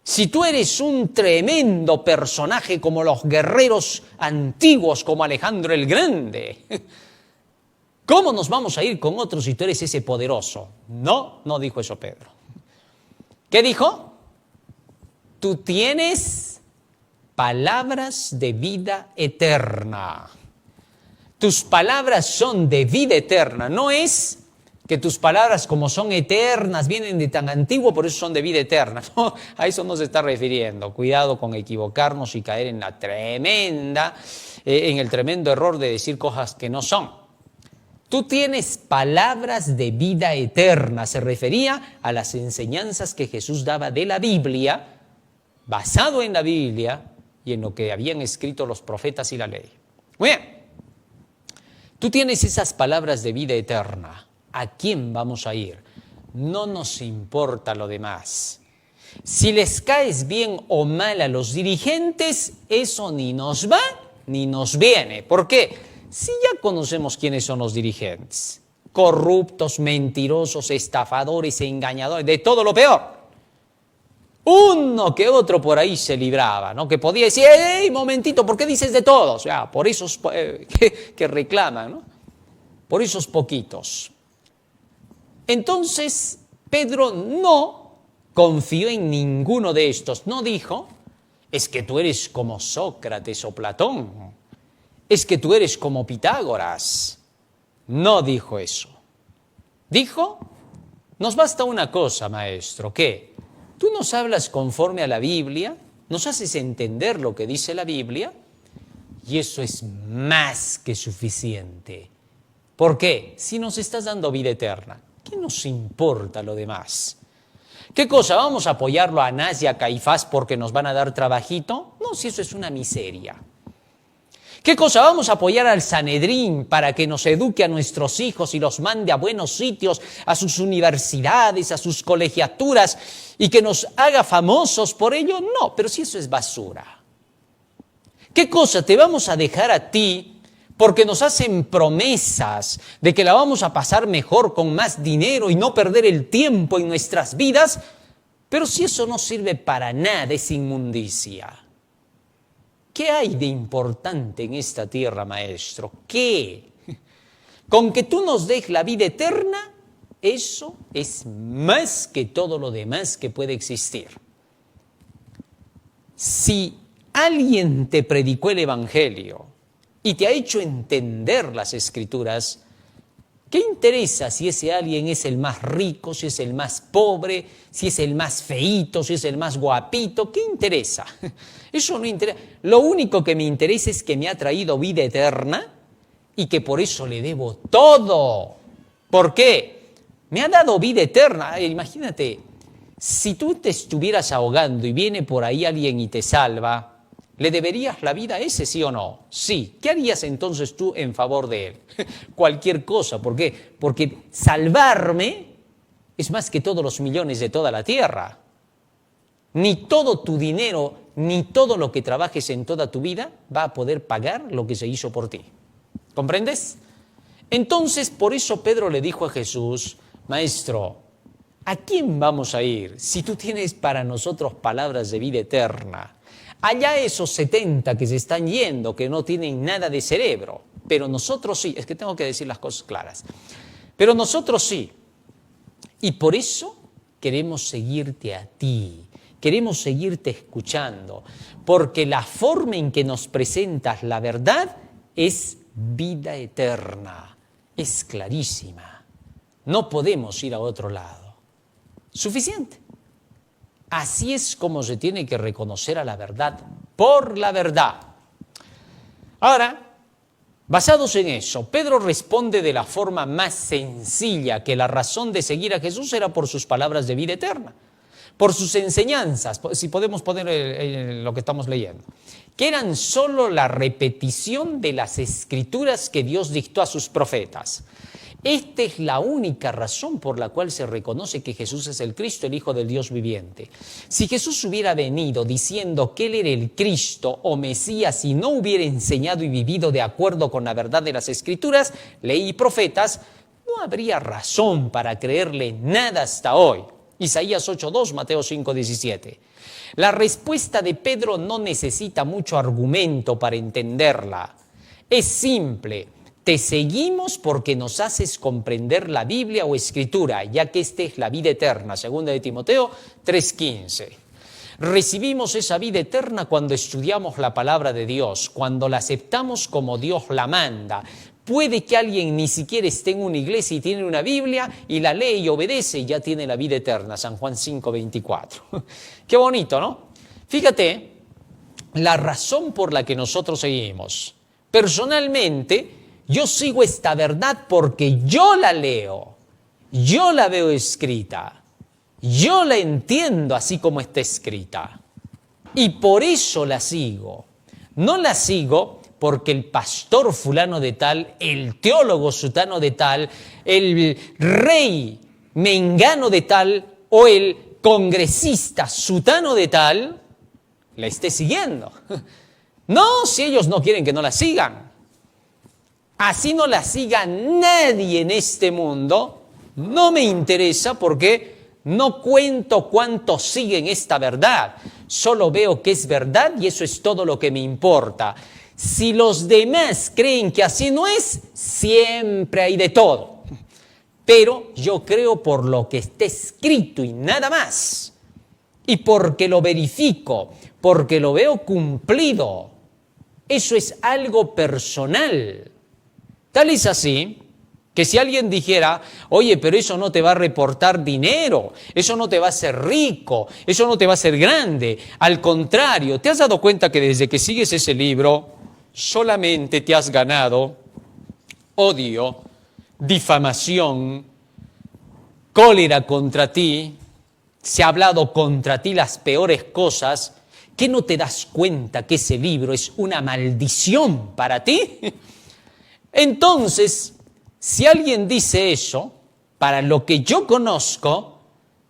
si tú eres un tremendo personaje como los guerreros antiguos como Alejandro el Grande, ¿cómo nos vamos a ir con otros si tú eres ese poderoso? No, no dijo eso Pedro. ¿Qué dijo? Tú tienes palabras de vida eterna. Tus palabras son de vida eterna, no es que tus palabras como son eternas, vienen de tan antiguo, por eso son de vida eterna. No, a eso no se está refiriendo. Cuidado con equivocarnos y caer en el tremendo error de decir cosas que no son. Tú tienes palabras de vida eterna. Se refería a las enseñanzas que Jesús daba de la Biblia, basado en la Biblia y en lo que habían escrito los profetas y la ley. Muy bien. Tú tienes esas palabras de vida eterna. ¿A quién vamos a ir? No nos importa lo demás. Si les caes bien o mal a los dirigentes, eso ni nos va ni nos viene. ¿Por qué? Si ya conocemos quiénes son los dirigentes. Corruptos, mentirosos, estafadores, engañadores, de todo lo peor. Uno que otro por ahí se libraba, ¿no? Que podía decir, ¡hey, momentito! ¿Por qué dices de todos? Ya, por esos que reclaman, ¿no? Por esos poquitos. Entonces, Pedro no confió en ninguno de estos. No dijo, es que tú eres como Sócrates o Platón. Es que tú eres como Pitágoras. No dijo eso. Dijo, nos basta una cosa, maestro, ¿qué? Tú nos hablas conforme a la Biblia, nos haces entender lo que dice la Biblia, y eso es más que suficiente. ¿Por qué? Si nos estás dando vida eterna, ¿qué nos importa lo demás? ¿Qué cosa? ¿Vamos a apoyarlo a Anás y a Caifás porque nos van a dar trabajito? No, si eso es una miseria. ¿Qué cosa? ¿Vamos a apoyar al Sanedrín para que nos eduque a nuestros hijos y los mande a buenos sitios, a sus universidades, a sus colegiaturas y que nos haga famosos por ello? No, pero si eso es basura. ¿Qué cosa? ¿Te vamos a dejar a ti porque nos hacen promesas de que la vamos a pasar mejor con más dinero y no perder el tiempo en nuestras vidas? Pero si eso no sirve para nada, es inmundicia. ¿Qué hay de importante en esta tierra, maestro? ¿Qué? Con que tú nos des la vida eterna, eso es más que todo lo demás que puede existir. Si alguien te predicó el Evangelio y te ha hecho entender las Escrituras, ¿qué interesa si ese alguien es el más rico, si es el más pobre, si es el más feíto, si es el más guapito? ¿Qué interesa? Eso no interesa. Lo único que me interesa es que me ha traído vida eterna y que por eso le debo todo. ¿Por qué? Me ha dado vida eterna. Imagínate, si tú te estuvieras ahogando y viene por ahí alguien y te salva, ¿le deberías la vida a ese, sí o no? Sí. ¿Qué harías entonces tú en favor de él? Cualquier cosa. ¿Por qué? Porque salvarme es más que todos los millones de toda la tierra. Ni todo tu dinero, ni todo lo que trabajes en toda tu vida va a poder pagar lo que se hizo por ti. ¿Comprendes? Entonces, por eso Pedro le dijo a Jesús, Maestro, ¿a quién vamos a ir si tú tienes para nosotros palabras de vida eterna? Allá esos 70 que se están yendo, que no tienen nada de cerebro, pero nosotros sí, es que tengo que decir las cosas claras, pero nosotros sí. Y por eso queremos seguirte a ti, queremos seguirte escuchando, porque la forma en que nos presentas la verdad es vida eterna, es clarísima. No podemos ir a otro lado. Suficiente. Así es como se tiene que reconocer a la verdad, por la verdad. Ahora, basados en eso, Pedro responde de la forma más sencilla, que la razón de seguir a Jesús era por sus palabras de vida eterna, por sus enseñanzas, si podemos poner lo que estamos leyendo, que eran solo la repetición de las escrituras que Dios dictó a sus profetas. Esta es la única razón por la cual se reconoce que Jesús es el Cristo, el Hijo del Dios viviente. Si Jesús hubiera venido diciendo que Él era el Cristo o Mesías y no hubiera enseñado y vivido de acuerdo con la verdad de las Escrituras, ley y profetas, no habría razón para creerle nada hasta hoy. Isaías 8:2, Mateo 5:17. La respuesta de Pedro no necesita mucho argumento para entenderla. Es simple. Te seguimos porque nos haces comprender la Biblia o Escritura, ya que esta es la vida eterna, 2 de Timoteo 3:15. Recibimos esa vida eterna cuando estudiamos la palabra de Dios, cuando la aceptamos como Dios la manda. Puede que alguien ni siquiera esté en una iglesia y tiene una Biblia y la lee y obedece y ya tiene la vida eterna, San Juan 5:24. Qué bonito, ¿no? Fíjate, la razón por la que nosotros seguimos. Personalmente, yo sigo esta verdad porque yo la leo, yo la veo escrita, yo la entiendo así como está escrita. Y por eso la sigo. No la sigo porque el pastor fulano de tal, el teólogo sutano de tal, el rey mengano de tal o el congresista sutano de tal la esté siguiendo. No, si ellos no quieren que no la sigan. Así no la siga nadie en este mundo, no me interesa porque No cuento cuántos siguen esta verdad, solo veo que es verdad y eso es todo lo que me importa. Si los demás creen que así no es, siempre hay de todo. Pero yo creo por lo que está escrito y nada más. Y porque lo verifico, porque lo veo cumplido. Eso es algo personal. Tal es así que si alguien dijera, oye, pero eso no te va a reportar dinero, eso no te va a hacer rico, eso no te va a hacer grande. Al contrario, ¿te has dado cuenta que desde que sigues ese libro, solamente te has ganado odio, difamación, cólera contra ti? Se ha hablado contra ti las peores cosas. ¿Qué no te das cuenta que ese libro es una maldición para ti? Entonces, si alguien dice eso, para lo que yo conozco,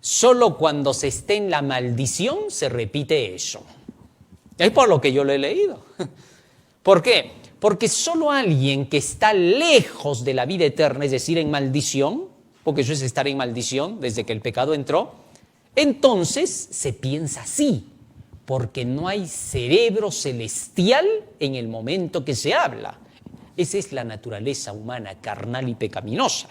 solo cuando se esté en la maldición se repite eso. Es por lo que yo lo he leído. ¿Por qué? Porque solo alguien que está lejos de la vida eterna, es decir, en maldición, porque eso es estar en maldición desde que el pecado entró, entonces se piensa así, porque no hay cerebro celestial en el momento que se habla. Esa es la naturaleza humana, carnal y pecaminosa.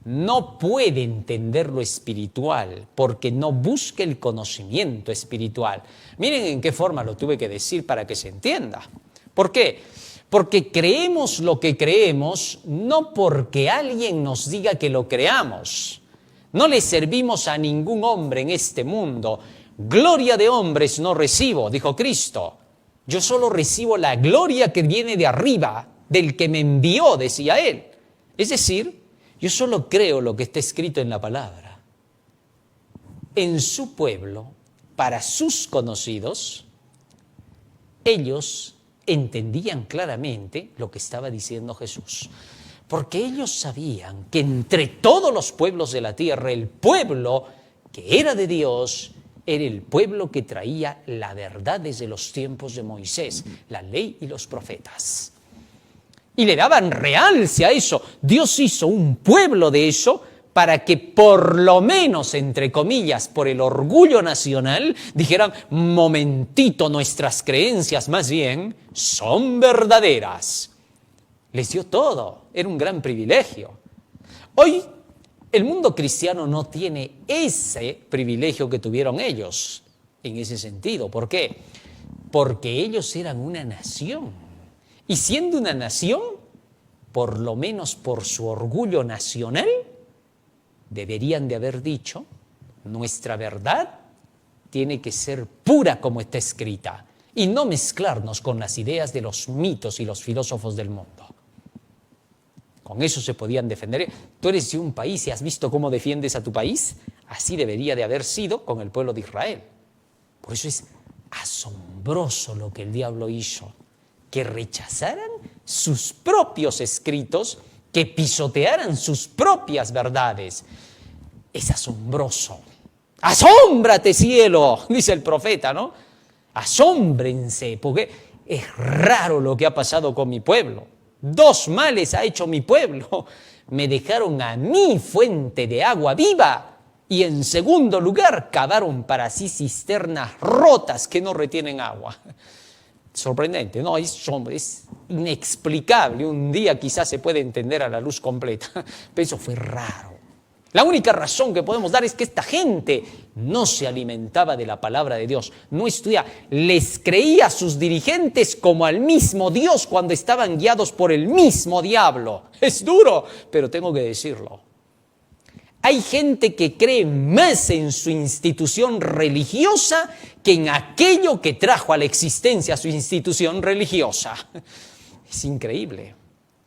No puede entender lo espiritual porque no busca el conocimiento espiritual. Miren en qué forma lo tuve que decir para que se entienda. ¿Por qué? Porque creemos lo que creemos no porque alguien nos diga que lo creamos. No le servimos a ningún hombre en este mundo. Gloria de hombres no recibo, dijo Cristo. Yo solo recibo la gloria que viene de arriba, del que me envió, decía él. Es decir, yo solo creo lo que está escrito en la palabra. En su pueblo, para sus conocidos, ellos entendían claramente lo que estaba diciendo Jesús. Porque ellos sabían que entre todos los pueblos de la tierra, el pueblo que era de Dios era el pueblo que traía la verdad desde los tiempos de Moisés, la ley y los profetas. Y le daban realce a eso. Dios hizo un pueblo de eso para que por lo menos, entre comillas, por el orgullo nacional, dijeran, momentito, nuestras creencias más bien son verdaderas. Les dio todo, era un gran privilegio. Hoy el mundo cristiano no tiene ese privilegio que tuvieron ellos, en ese sentido. ¿Por qué? Porque ellos eran una nación. Y siendo una nación, por lo menos por su orgullo nacional, deberían de haber dicho, nuestra verdad tiene que ser pura como está escrita y no mezclarnos con las ideas de los mitos y los filósofos del mundo. Con eso se podían defender. Tú eres de un país y has visto cómo defiendes a tu país. Así debería de haber sido con el pueblo de Israel. Por eso es asombroso lo que el diablo hizo. Que rechazaran sus propios escritos, que pisotearan sus propias verdades. Es asombroso. ¡Asómbrate, cielo!, dice el profeta, ¿no? Asómbrense, porque es raro lo que ha pasado con mi pueblo. 2 males ha hecho mi pueblo. Me dejaron a mí fuente de agua viva y en segundo lugar cavaron para sí cisternas rotas que no retienen agua. Sorprendente, ¿no? Es inexplicable. Un día quizás se puede entender a la luz completa, pero eso fue raro. La única razón que podemos dar es que esta gente no se alimentaba de la palabra de Dios, no estudiaba, les creía a sus dirigentes como al mismo Dios cuando estaban guiados por el mismo diablo. Es duro, pero tengo que decirlo. Hay gente que cree más en su institución religiosa que en aquello que trajo a la existencia su institución religiosa. Es increíble.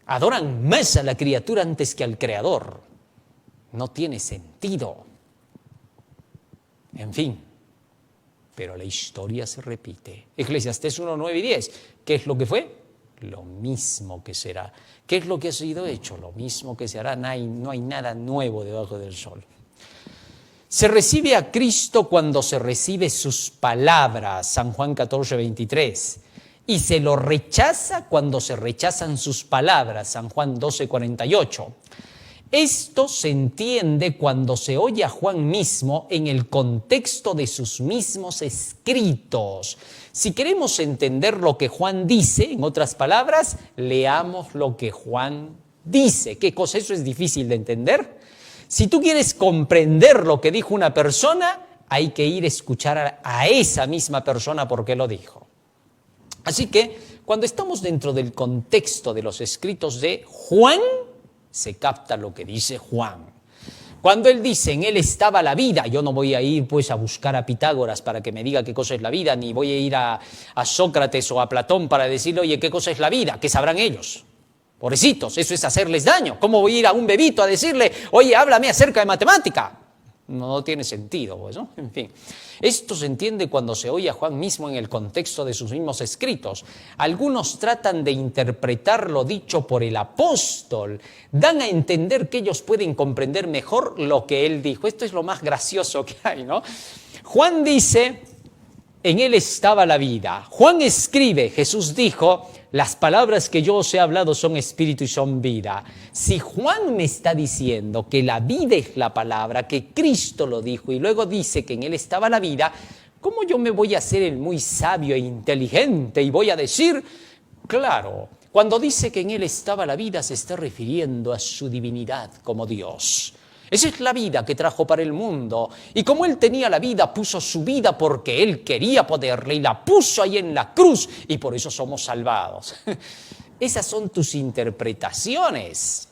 Adoran más a la criatura antes que al Creador. No tiene sentido. En fin, pero la historia se repite. Eclesiastés 1, 9 y 10. ¿Qué es lo que fue? Lo mismo que será. ¿Qué es lo que ha sido hecho? Lo mismo que se hará. No hay nada nuevo debajo del sol. Se recibe a Cristo cuando se recibe sus palabras, San Juan 14, 23. Y se lo rechaza cuando se rechazan sus palabras, San Juan 12, 48. Esto se entiende cuando se oye a Juan mismo en el contexto de sus mismos escritos. Si queremos entender lo que Juan dice, en otras palabras, leamos lo que Juan dice. ¿Qué cosa? Eso es difícil de entender. Si tú quieres comprender lo que dijo una persona, hay que ir a escuchar a esa misma persona por qué lo dijo. Así que, cuando estamos dentro del contexto de los escritos de Juan, se capta lo que dice Juan. Cuando él dice, en él estaba la vida, yo no voy a ir pues a buscar a Pitágoras para que me diga qué cosa es la vida, ni voy a ir a Sócrates o a Platón para decirle, oye, ¿qué cosa es la vida? ¿Qué sabrán ellos? Pobrecitos, eso es hacerles daño. ¿Cómo voy a ir a un bebito a decirle, oye, háblame acerca de matemática? No tiene sentido, pues, ¿no? En fin, esto se entiende cuando se oye a Juan mismo en el contexto de sus mismos escritos. Algunos tratan de interpretar lo dicho por el apóstol, dan a entender que ellos pueden comprender mejor lo que él dijo. Esto es lo más gracioso que hay, ¿no? Juan dice, en él estaba la vida. Juan escribe, Jesús dijo, las palabras que yo os he hablado son espíritu y son vida. Si Juan me está diciendo que la vida es la palabra, que Cristo lo dijo y luego dice que en él estaba la vida, ¿cómo yo me voy a hacer el muy sabio e inteligente y voy a decir, claro, cuando dice que en él estaba la vida se está refiriendo a su divinidad como Dios? Esa es la vida que trajo para el mundo. Y como él tenía la vida, puso su vida porque él quería poderle y la puso ahí en la cruz y por eso somos salvados. Esas son tus interpretaciones.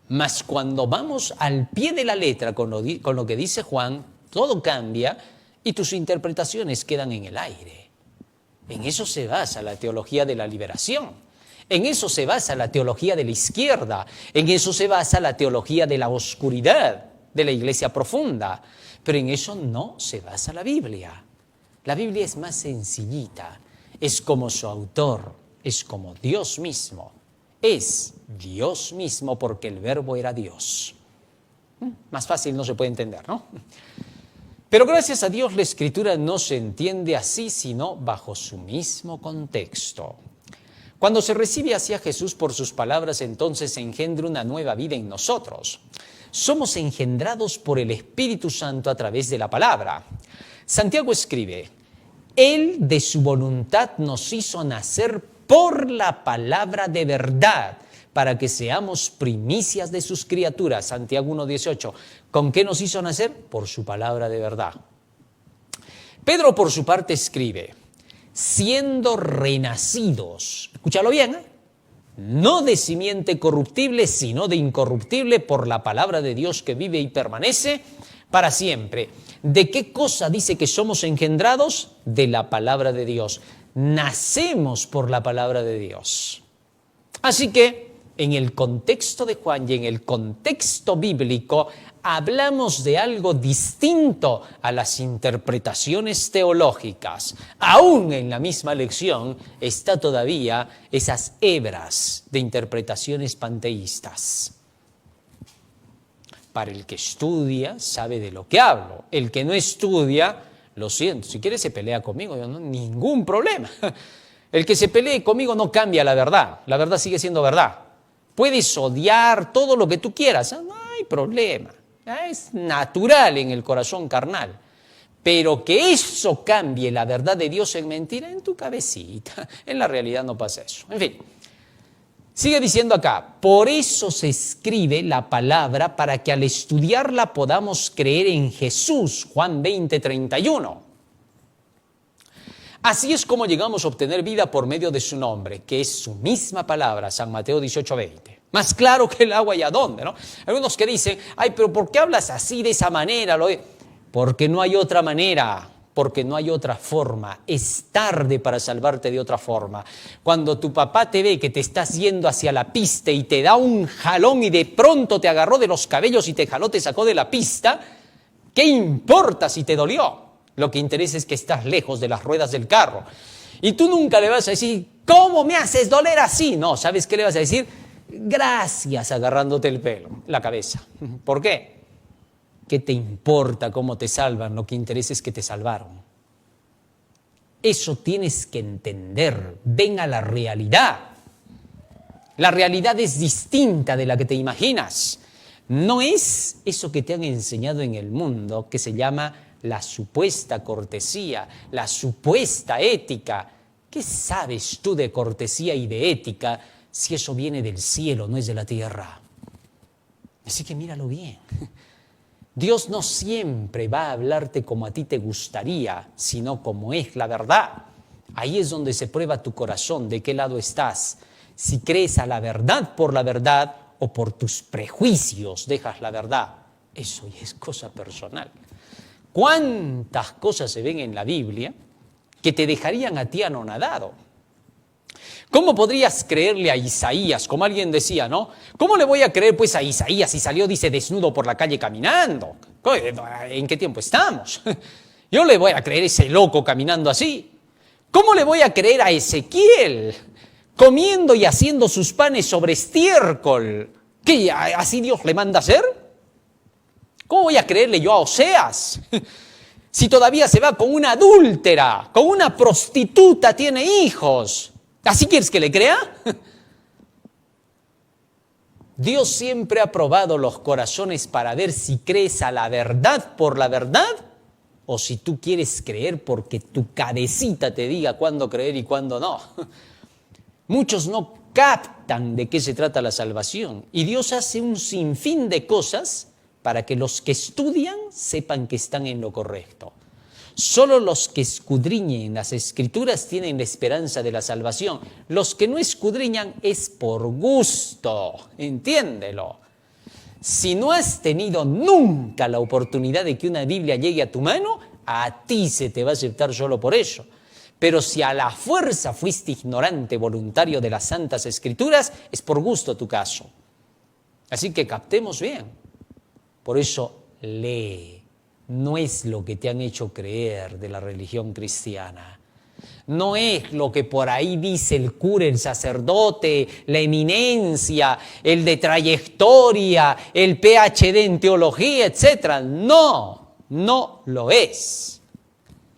Mas cuando vamos al pie de la letra con lo que dice Juan, todo cambia y tus interpretaciones quedan en el aire. En eso se basa la teología de la liberación. En eso se basa la teología de la izquierda, en eso se basa la teología de la oscuridad, de la iglesia profunda, pero en eso no se basa la Biblia. La Biblia es más sencillita, es como su autor, es como Dios mismo, es Dios mismo porque el verbo era Dios. Más fácil no se puede entender, ¿no? Pero gracias a Dios la Escritura no se entiende así, sino bajo su mismo contexto. Cuando se recibe hacia Jesús por sus palabras, entonces se engendra una nueva vida en nosotros. Somos engendrados por el Espíritu Santo a través de la palabra. Santiago escribe, Él de su voluntad nos hizo nacer por la palabra de verdad, para que seamos primicias de sus criaturas. Santiago 1:18. ¿Con qué nos hizo nacer? Por su palabra de verdad. Pedro, por su parte, escribe, siendo renacidos, escúchalo bien, no de simiente corruptible, sino de incorruptible por la palabra de Dios que vive y permanece para siempre. ¿De qué cosa dice que somos engendrados? De la palabra de Dios. Nacemos por la palabra de Dios. Así que, en el contexto de Juan y en el contexto bíblico, hablamos de algo distinto a las interpretaciones teológicas. Aún en la misma lección está todavía esas hebras de interpretaciones panteístas. Para el que estudia, sabe de lo que hablo. El que no estudia, lo siento, si quiere se pelea conmigo, yo no, ningún problema. El que se pelee conmigo no cambia la verdad sigue siendo verdad. Puedes odiar todo lo que tú quieras, no hay problema. Es natural en el corazón carnal. Pero que eso cambie la verdad de Dios en mentira, en tu cabecita. En la realidad no pasa eso. En fin, sigue diciendo acá, por eso se escribe la palabra para que al estudiarla podamos creer en Jesús. Juan 20:31. Así es como llegamos a obtener vida por medio de su nombre, que es su misma palabra, San Mateo 18:20. Más claro que el agua y a dónde, ¿no? Algunos que dicen, ay, pero ¿por qué hablas así de esa manera? Porque no hay otra manera, porque no hay otra forma. Es tarde para salvarte de otra forma. Cuando tu papá te ve que te estás yendo hacia la pista y te da un jalón y de pronto te agarró de los cabellos y te jaló, te sacó de la pista, ¿qué importa si te dolió? Lo que interesa es que estás lejos de las ruedas del carro. Y tú nunca le vas a decir, ¿cómo me haces doler así? No, ¿sabes qué le vas a decir? Gracias, agarrándote el pelo, la cabeza. ¿Por qué? ¿Qué te importa cómo te salvan? Lo que interesa es que te salvaron. Eso tienes que entender. Ven a la realidad. La realidad es distinta de la que te imaginas. No es eso que te han enseñado en el mundo, que se llama la supuesta cortesía, la supuesta ética. ¿Qué sabes tú de cortesía y de ética si eso viene del cielo, no es de la tierra? Así que míralo bien. Dios no siempre va a hablarte como a ti te gustaría, sino como es la verdad. Ahí es donde se prueba tu corazón, de qué lado estás. Si crees a la verdad por la verdad o por tus prejuicios dejas la verdad. Eso ya es cosa personal. ¿Cuántas cosas se ven en la Biblia que te dejarían a ti anonadado? ¿Cómo podrías creerle a Isaías? Como alguien decía, ¿no? ¿Cómo le voy a creer pues a Isaías si salió, dice, desnudo por la calle caminando? ¿En qué tiempo estamos? Yo le voy a creer a ese loco caminando así. ¿Cómo le voy a creer a Ezequiel comiendo y haciendo sus panes sobre estiércol? ¿Qué, así Dios le manda hacer? ¿Cómo voy a creerle yo a Oseas? Si todavía se va con una adúltera, con una prostituta, tiene hijos. ¿Así quieres que le crea? Dios siempre ha probado los corazones para ver si crees a la verdad por la verdad o si tú quieres creer porque tu cabecita te diga cuándo creer y cuándo no. Muchos no captan de qué se trata la salvación y Dios hace un sinfín de cosas para que los que estudian sepan que están en lo correcto. Solo los que escudriñen las Escrituras tienen la esperanza de la salvación. Los que no escudriñan es por gusto, entiéndelo. Si no has tenido nunca la oportunidad de que una Biblia llegue a tu mano, a ti se te va a aceptar solo por eso. Pero si a la fuerza fuiste ignorante voluntario de las Santas Escrituras, es por gusto tu caso. Así que captemos bien. Por eso lee. No es lo que te han hecho creer de la religión cristiana. No es lo que por ahí dice el cura, el sacerdote, la eminencia, el de trayectoria, el PhD en teología, etc. No, no lo es.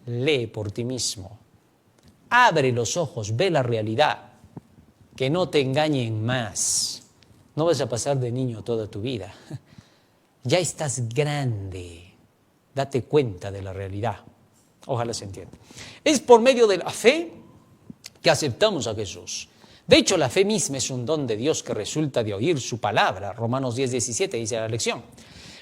Lee por ti mismo. Abre los ojos, ve la realidad. Que no te engañen más. No vas a pasar de niño toda tu vida. Ya estás grande. Date cuenta de la realidad. Ojalá se entienda. Es por medio de la fe que aceptamos a Jesús. De hecho, la fe misma es un don de Dios que resulta de oír su palabra. Romanos 10:17 dice la lección.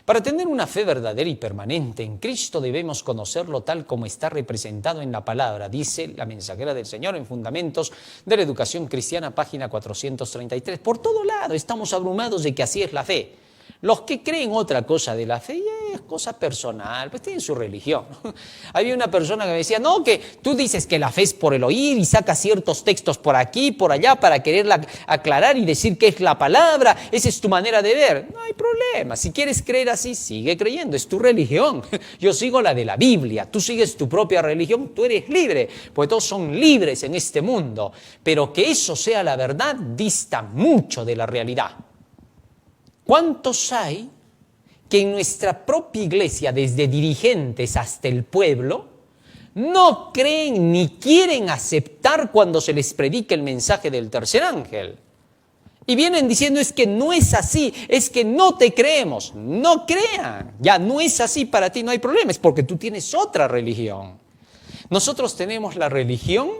Para tener una fe verdadera y permanente en Cristo debemos conocerlo tal como está representado en la palabra, dice la mensajera del Señor en Fundamentos de la Educación Cristiana, página 433. Por todo lado estamos abrumados de que así es la fe. Los que creen otra cosa de la fe ya es cosa personal, pues tienen su religión. Había una persona que me decía, no, que tú dices que la fe es por el oír y sacas ciertos textos por aquí, por allá, para quererla aclarar y decir que es la palabra, esa es tu manera de ver. No hay problema, si quieres creer así, sigue creyendo, es tu religión. Yo sigo la de la Biblia, tú sigues tu propia religión, tú eres libre, porque todos son libres en este mundo. Pero que eso sea la verdad dista mucho de la realidad. ¿Cuántos hay que en nuestra propia iglesia, desde dirigentes hasta el pueblo, no creen ni quieren aceptar cuando se les predica el mensaje del tercer ángel? Y vienen diciendo, es que no es así, es que no te creemos. No crean, ya no es así para ti, no hay problema, es porque tú tienes otra religión. Nosotros tenemos la religión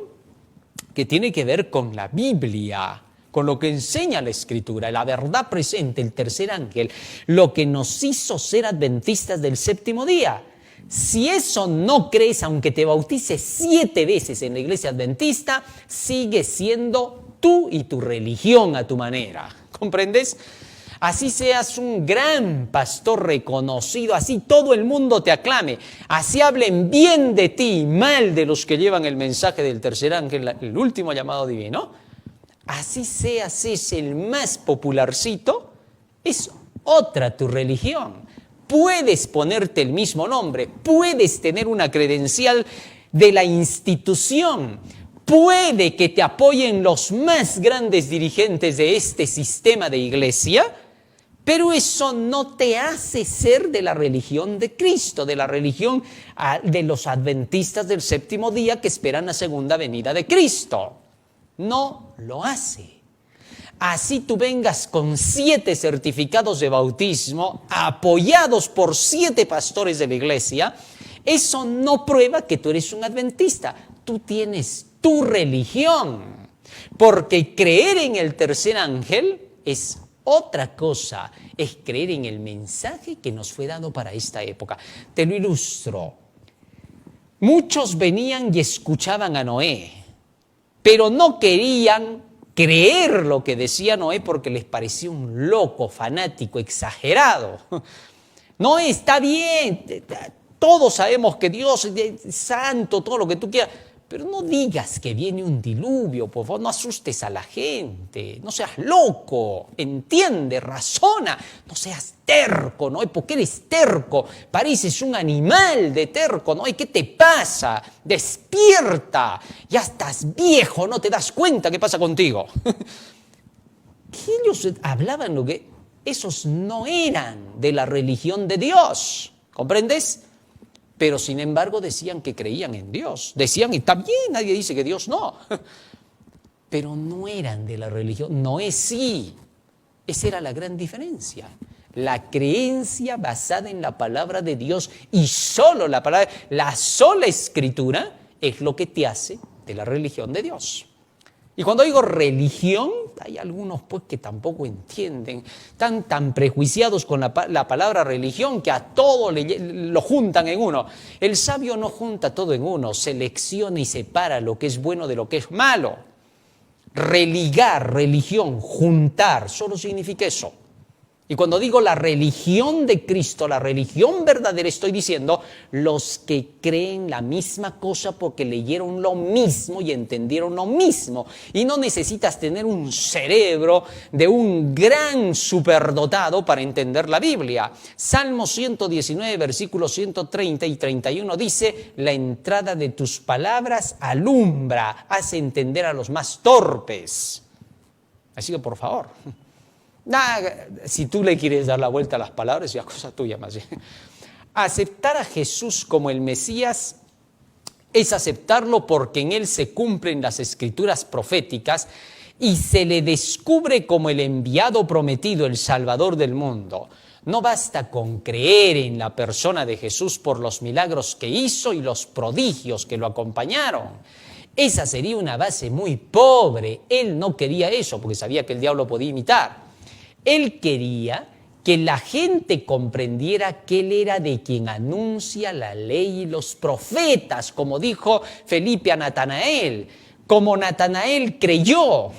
que tiene que ver con la Biblia, con lo que enseña la Escritura, la verdad presente, el tercer ángel, lo que nos hizo ser adventistas del séptimo día. Si eso no crees, aunque te bautices 7 veces en la iglesia adventista, sigue siendo tú y tu religión a tu manera. ¿Comprendes? Así seas un gran pastor reconocido, así todo el mundo te aclame, así hablen bien de ti y mal de los que llevan el mensaje del tercer ángel, el último llamado divino. Así seas ese el más popularcito, es otra tu religión. Puedes ponerte el mismo nombre, puedes tener una credencial de la institución, puede que te apoyen los más grandes dirigentes de este sistema de iglesia, pero eso no te hace ser de la religión de Cristo, de la religión de los adventistas del séptimo día que esperan la segunda venida de Cristo. No lo hace. así tú vengas con 7 certificados de bautismo apoyados por 7 pastores de la iglesia, eso no prueba que tú eres un adventista. Tú tienes tu religión, porque creer en el tercer ángel es otra cosa, es creer en el mensaje que nos fue dado para esta época. Te lo ilustro. Muchos venían y escuchaban a Noé, pero no querían creer lo que decía Noé porque les parecía un loco, fanático, exagerado. No, está bien, todos sabemos que Dios es santo, todo lo que tú quieras, pero no digas que viene un diluvio, por favor, no asustes a la gente, no seas loco, entiende, razona, no seas terco, ¿no? ¿Por qué eres terco? Pareces un animal de terco, ¿no? ¿Y qué te pasa? Despierta, ya estás viejo, no te das cuenta qué pasa contigo. Que ellos hablaban lo que esos no eran de la religión de Dios, ¿comprendes? Pero sin embargo decían que creían en Dios. Decían, y también nadie dice que Dios no. Pero no eran de la religión. Noé sí. Esa era la gran diferencia. La creencia basada en la palabra de Dios y solo la palabra, la sola escritura es lo que te hace de la religión de Dios. Y cuando digo religión, hay algunos pues que tampoco entienden, están tan prejuiciados con la palabra religión que a todo lo juntan en uno. El sabio no junta todo en uno, selecciona y separa lo que es bueno de lo que es malo. Religar, religión, juntar, solo significa eso. Y cuando digo la religión de Cristo, la religión verdadera, estoy diciendo los que creen la misma cosa porque leyeron lo mismo y entendieron lo mismo. Y no necesitas tener un cerebro de un gran superdotado para entender la Biblia. Salmo 119, versículos 130 y 31 dice, la entrada de tus palabras alumbra, hace entender a los más torpes. Así que por favor... si tú le quieres dar la vuelta a las palabras, ya es cosa tuya más bien. Aceptar a Jesús como el Mesías es aceptarlo porque en Él se cumplen las escrituras proféticas y se le descubre como el enviado prometido, el Salvador del mundo. No basta con creer en la persona de Jesús por los milagros que hizo y los prodigios que lo acompañaron. Esa sería una base muy pobre. Él no quería eso porque sabía que el diablo podía imitar. Él quería que la gente comprendiera que Él era de quien anuncia la ley y los profetas, como dijo Felipe a Natanael. Como Natanael creyó,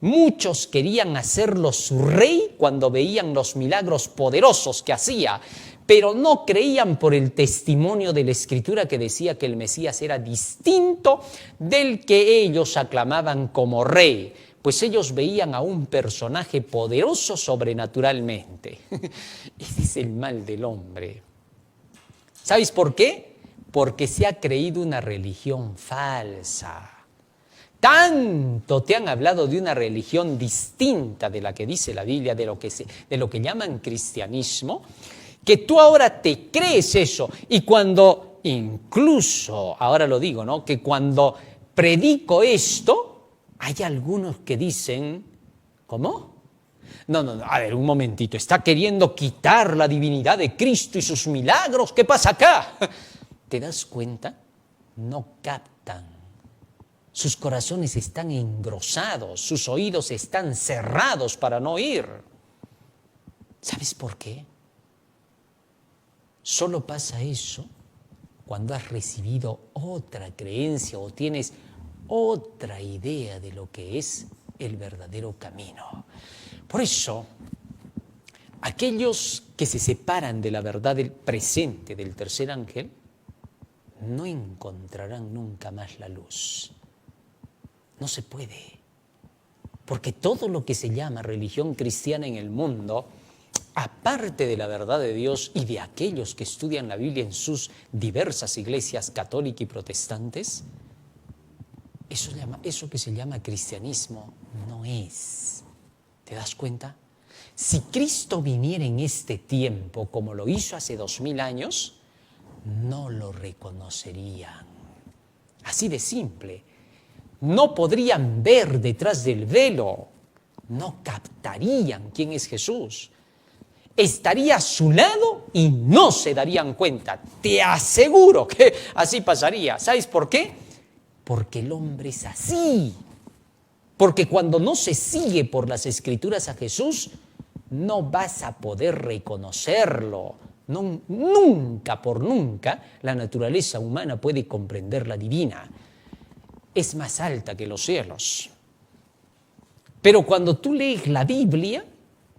muchos querían hacerlo su rey cuando veían los milagros poderosos que hacía, pero no creían por el testimonio de la Escritura que decía que el Mesías era distinto del que ellos aclamaban como rey. Pues ellos veían a un personaje poderoso sobrenaturalmente. Ese es el mal del hombre. ¿Sabes por qué? Porque se ha creído una religión falsa. Tanto te han hablado de una religión distinta de la que dice la Biblia, de lo que llaman cristianismo, que tú ahora te crees eso. Y cuando, incluso, ahora lo digo, ¿no? Que cuando predico esto, hay algunos que dicen, ¿cómo? No, a ver, un momentito, está queriendo quitar la divinidad de Cristo y sus milagros, ¿qué pasa acá? ¿Te das cuenta? No captan. Sus corazones están engrosados, sus oídos están cerrados para no oír. ¿Sabes por qué? Solo pasa eso cuando has recibido otra creencia o tienes otra idea de lo que es el verdadero camino. Por eso, aquellos que se separan de la verdad del presente del tercer ángel no encontrarán nunca más la luz. No se puede, porque todo lo que se llama religión cristiana en el mundo, aparte de la verdad de Dios y de aquellos que estudian la Biblia en sus diversas iglesias católicas y protestantes, eso que se llama cristianismo no es. ¿Te das cuenta? Si Cristo viniera en este tiempo como lo hizo hace 2000 años, no lo reconocerían. Así de simple. No podrían ver detrás del velo no captarían quién es Jesús. Estaría a su lado y no se darían cuenta. Te aseguro que así pasaría. ¿Sabes por qué? Porque el hombre es así. Porque cuando no se sigue por las Escrituras a Jesús, no vas a poder reconocerlo. No, nunca por nunca la naturaleza humana puede comprender la divina. Es más alta que los cielos. Pero cuando tú lees la Biblia,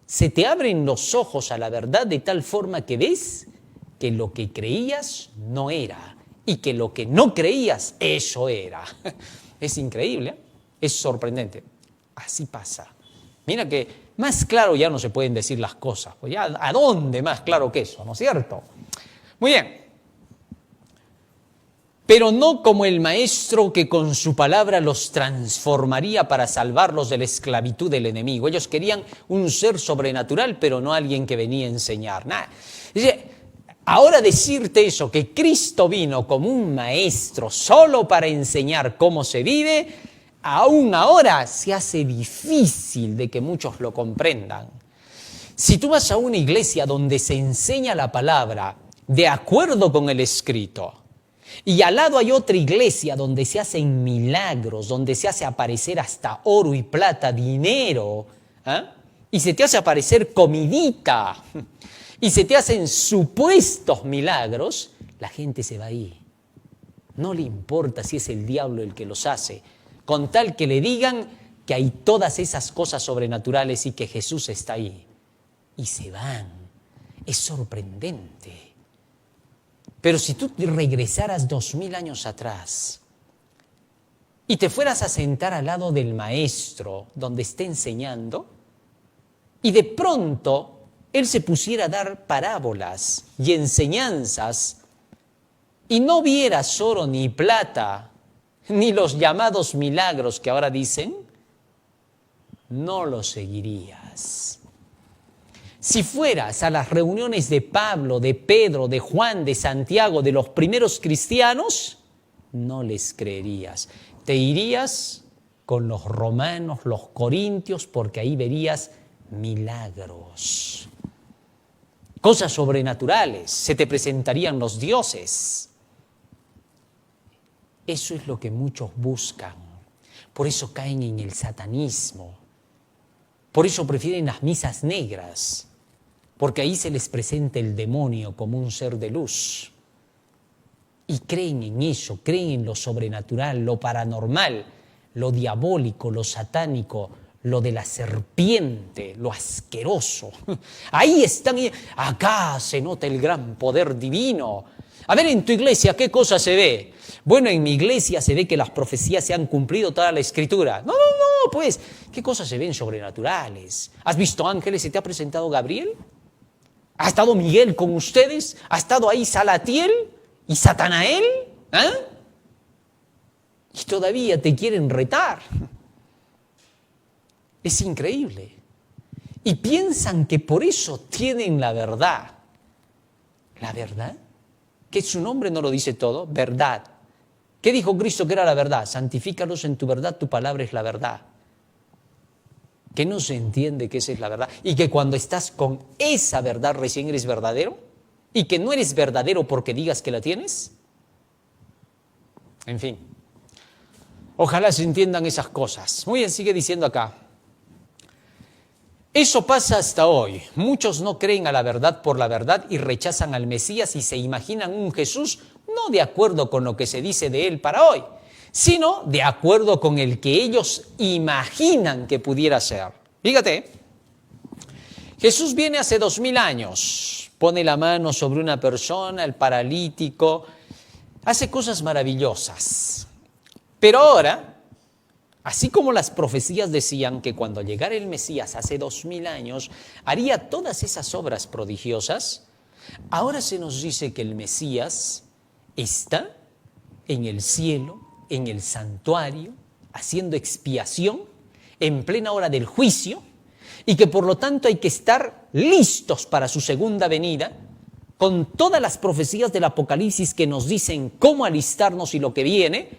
se te abren los ojos a la verdad de tal forma que ves que lo que creías no era y que lo que no creías, eso era. Es increíble, ¿eh? Es sorprendente. Así pasa. Mira que más claro ya no se pueden decir las cosas. Pues ya, ¿a dónde más claro que eso? ¿No es cierto? Muy bien. Pero no como el maestro que con su palabra los transformaría para salvarlos de la esclavitud del enemigo. Ellos querían un ser sobrenatural, pero no alguien que venía a enseñar. Nada. Dice, ahora decirte eso, que Cristo vino como un maestro solo para enseñar cómo se vive, aún ahora se hace difícil de que muchos lo comprendan. Si tú vas a una iglesia donde se enseña la palabra de acuerdo con el escrito, y al lado hay otra iglesia donde se hacen milagros, donde se hace aparecer hasta oro y plata, dinero, ¿eh? Y se te hace aparecer comidita, y se te hacen supuestos milagros, la gente se va ahí. No le importa si es el diablo el que los hace, con tal que le digan que hay todas esas cosas sobrenaturales y que Jesús está ahí. Y se van. Es sorprendente. Pero si tú regresaras 2000 años atrás y te fueras a sentar al lado del maestro donde esté enseñando y de pronto él se pusiera a dar parábolas y enseñanzas y no vieras oro ni plata ni los llamados milagros que ahora dicen, no lo seguirías. Si fueras a las reuniones de Pablo, de Pedro, de Juan, de Santiago, de los primeros cristianos, no les creerías. Te irías con los romanos, los corintios, porque ahí verías milagros. Cosas sobrenaturales, se te presentarían los dioses. Eso es lo que muchos buscan. Por eso caen en el satanismo. Por eso prefieren las misas negras. Porque ahí se les presenta el demonio como un ser de luz. Y creen en eso, creen en lo sobrenatural, lo paranormal, lo diabólico, lo satánico, lo de la serpiente, lo asqueroso. Ahí están, acá se nota el gran poder divino. A ver, en tu iglesia, ¿qué cosa se ve? Bueno, en mi iglesia se ve que las profecías se han cumplido toda la escritura. No, pues, ¿qué cosas se ven sobrenaturales? ¿Has visto ángeles? ¿Se te ha presentado Gabriel? ¿Ha estado Miguel con ustedes? ¿Ha estado ahí Salatiel y Satanael? ¿Ah? Y todavía te quieren retar. Es increíble. Y piensan que por eso tienen la verdad. ¿La verdad? Que su nombre no lo dice todo, verdad. ¿Qué dijo Cristo que era la verdad? Santifícalos en tu verdad, tu palabra es la verdad. Que no se entiende que esa es la verdad y que cuando estás con esa verdad recién eres verdadero y que no eres verdadero porque digas que la tienes. En fin, ojalá se entiendan esas cosas. Muy bien, sigue diciendo acá. Eso pasa hasta hoy. Muchos no creen a la verdad por la verdad y rechazan al Mesías y se imaginan un Jesús no de acuerdo con lo que se dice de él para hoy, sino de acuerdo con el que ellos imaginan que pudiera ser. Fíjate, Jesús viene hace 2000 años, pone la mano sobre una persona, el paralítico, hace cosas maravillosas. Pero ahora, así como las profecías decían que cuando llegara el Mesías hace 2000 años, haría todas esas obras prodigiosas, ahora se nos dice que el Mesías está en el cielo, en el santuario, haciendo expiación, en plena hora del juicio, y que por lo tanto hay que estar listos para su segunda venida, con todas las profecías del Apocalipsis que nos dicen cómo alistarnos y lo que viene,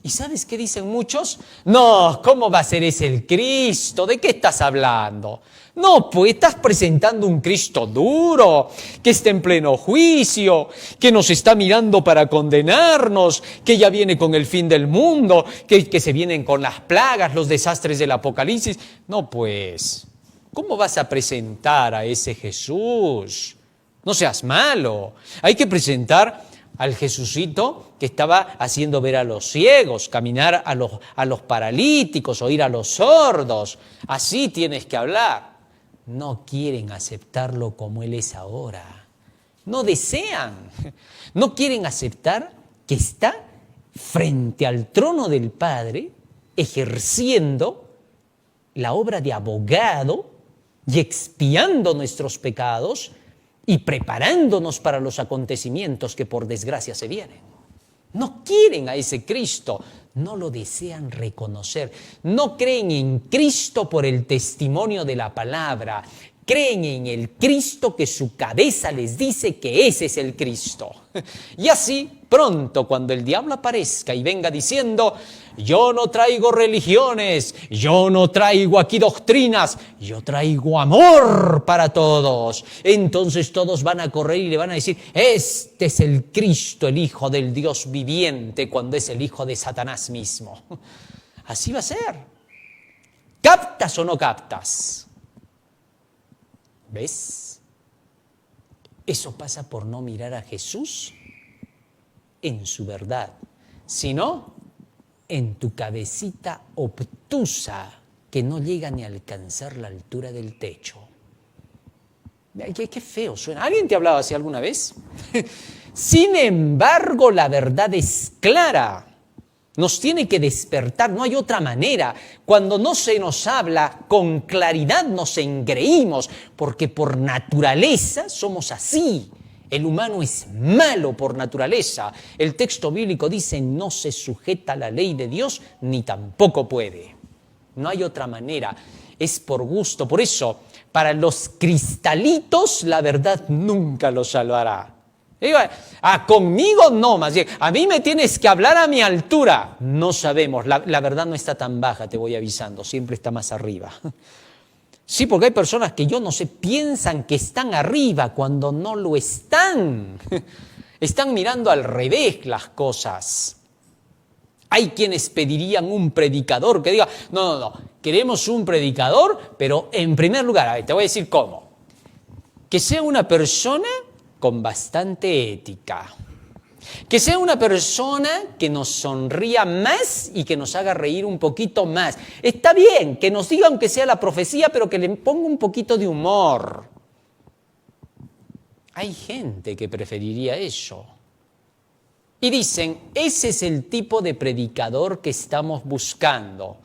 ¿Y sabes qué dicen muchos? No, ¿cómo va a ser ese el Cristo? ¿De qué estás hablando? No, pues estás presentando un Cristo duro, que está en pleno juicio, que nos está mirando para condenarnos, que ya viene con el fin del mundo, que se vienen con las plagas, los desastres del Apocalipsis. No, pues, ¿cómo vas a presentar a ese Jesús? No seas malo. Hay que presentar al Jesucito que estaba haciendo ver a los ciegos, caminar a los paralíticos, oír a los sordos. Así tienes que hablar. No quieren aceptarlo como Él es ahora. No desean, no quieren aceptar que está frente al trono del Padre, ejerciendo la obra de abogado y expiando nuestros pecados y preparándonos para los acontecimientos que por desgracia se vienen. No quieren a ese Cristo, no lo desean reconocer, no creen en Cristo por el testimonio de la palabra, creen en el Cristo que su cabeza les dice que ese es el Cristo. Y así, pronto, cuando el diablo aparezca y venga diciendo, yo no traigo religiones, yo no traigo aquí doctrinas, yo traigo amor para todos. Entonces todos van a correr y le van a decir, este es el Cristo, el Hijo del Dios viviente, cuando es el hijo de Satanás mismo. Así va a ser. ¿Captas o no captas? ¿Ves? Eso pasa por no mirar a Jesús en su verdad, sino en tu cabecita obtusa que no llega ni a alcanzar la altura del techo. Qué feo suena. ¿Alguien te ha hablado así alguna vez? Sin embargo, la verdad es clara. Nos tiene que despertar, no hay otra manera. Cuando no se nos habla con claridad nos engreímos, porque por naturaleza somos así. El humano es malo por naturaleza. El texto bíblico dice, no se sujeta a la ley de Dios, ni tampoco puede. No hay otra manera, es por gusto. Por eso, para los cristalitos, la verdad nunca los salvará. Conmigo no, más bien, a mí me tienes que hablar a mi altura. No sabemos, la verdad no está tan baja, te voy avisando, siempre está más arriba. Sí, porque hay personas que yo no sé, piensan que están arriba cuando no lo están. Están mirando al revés las cosas. Hay quienes pedirían un predicador que diga, no, queremos un predicador, pero en primer lugar, te voy a decir cómo. Que sea una persona con bastante ética. Que sea una persona que nos sonría más y que nos haga reír un poquito más. Está bien que nos diga aunque sea la profecía, pero que le ponga un poquito de humor. Hay gente que preferiría eso. Y dicen, ese es el tipo de predicador que estamos buscando.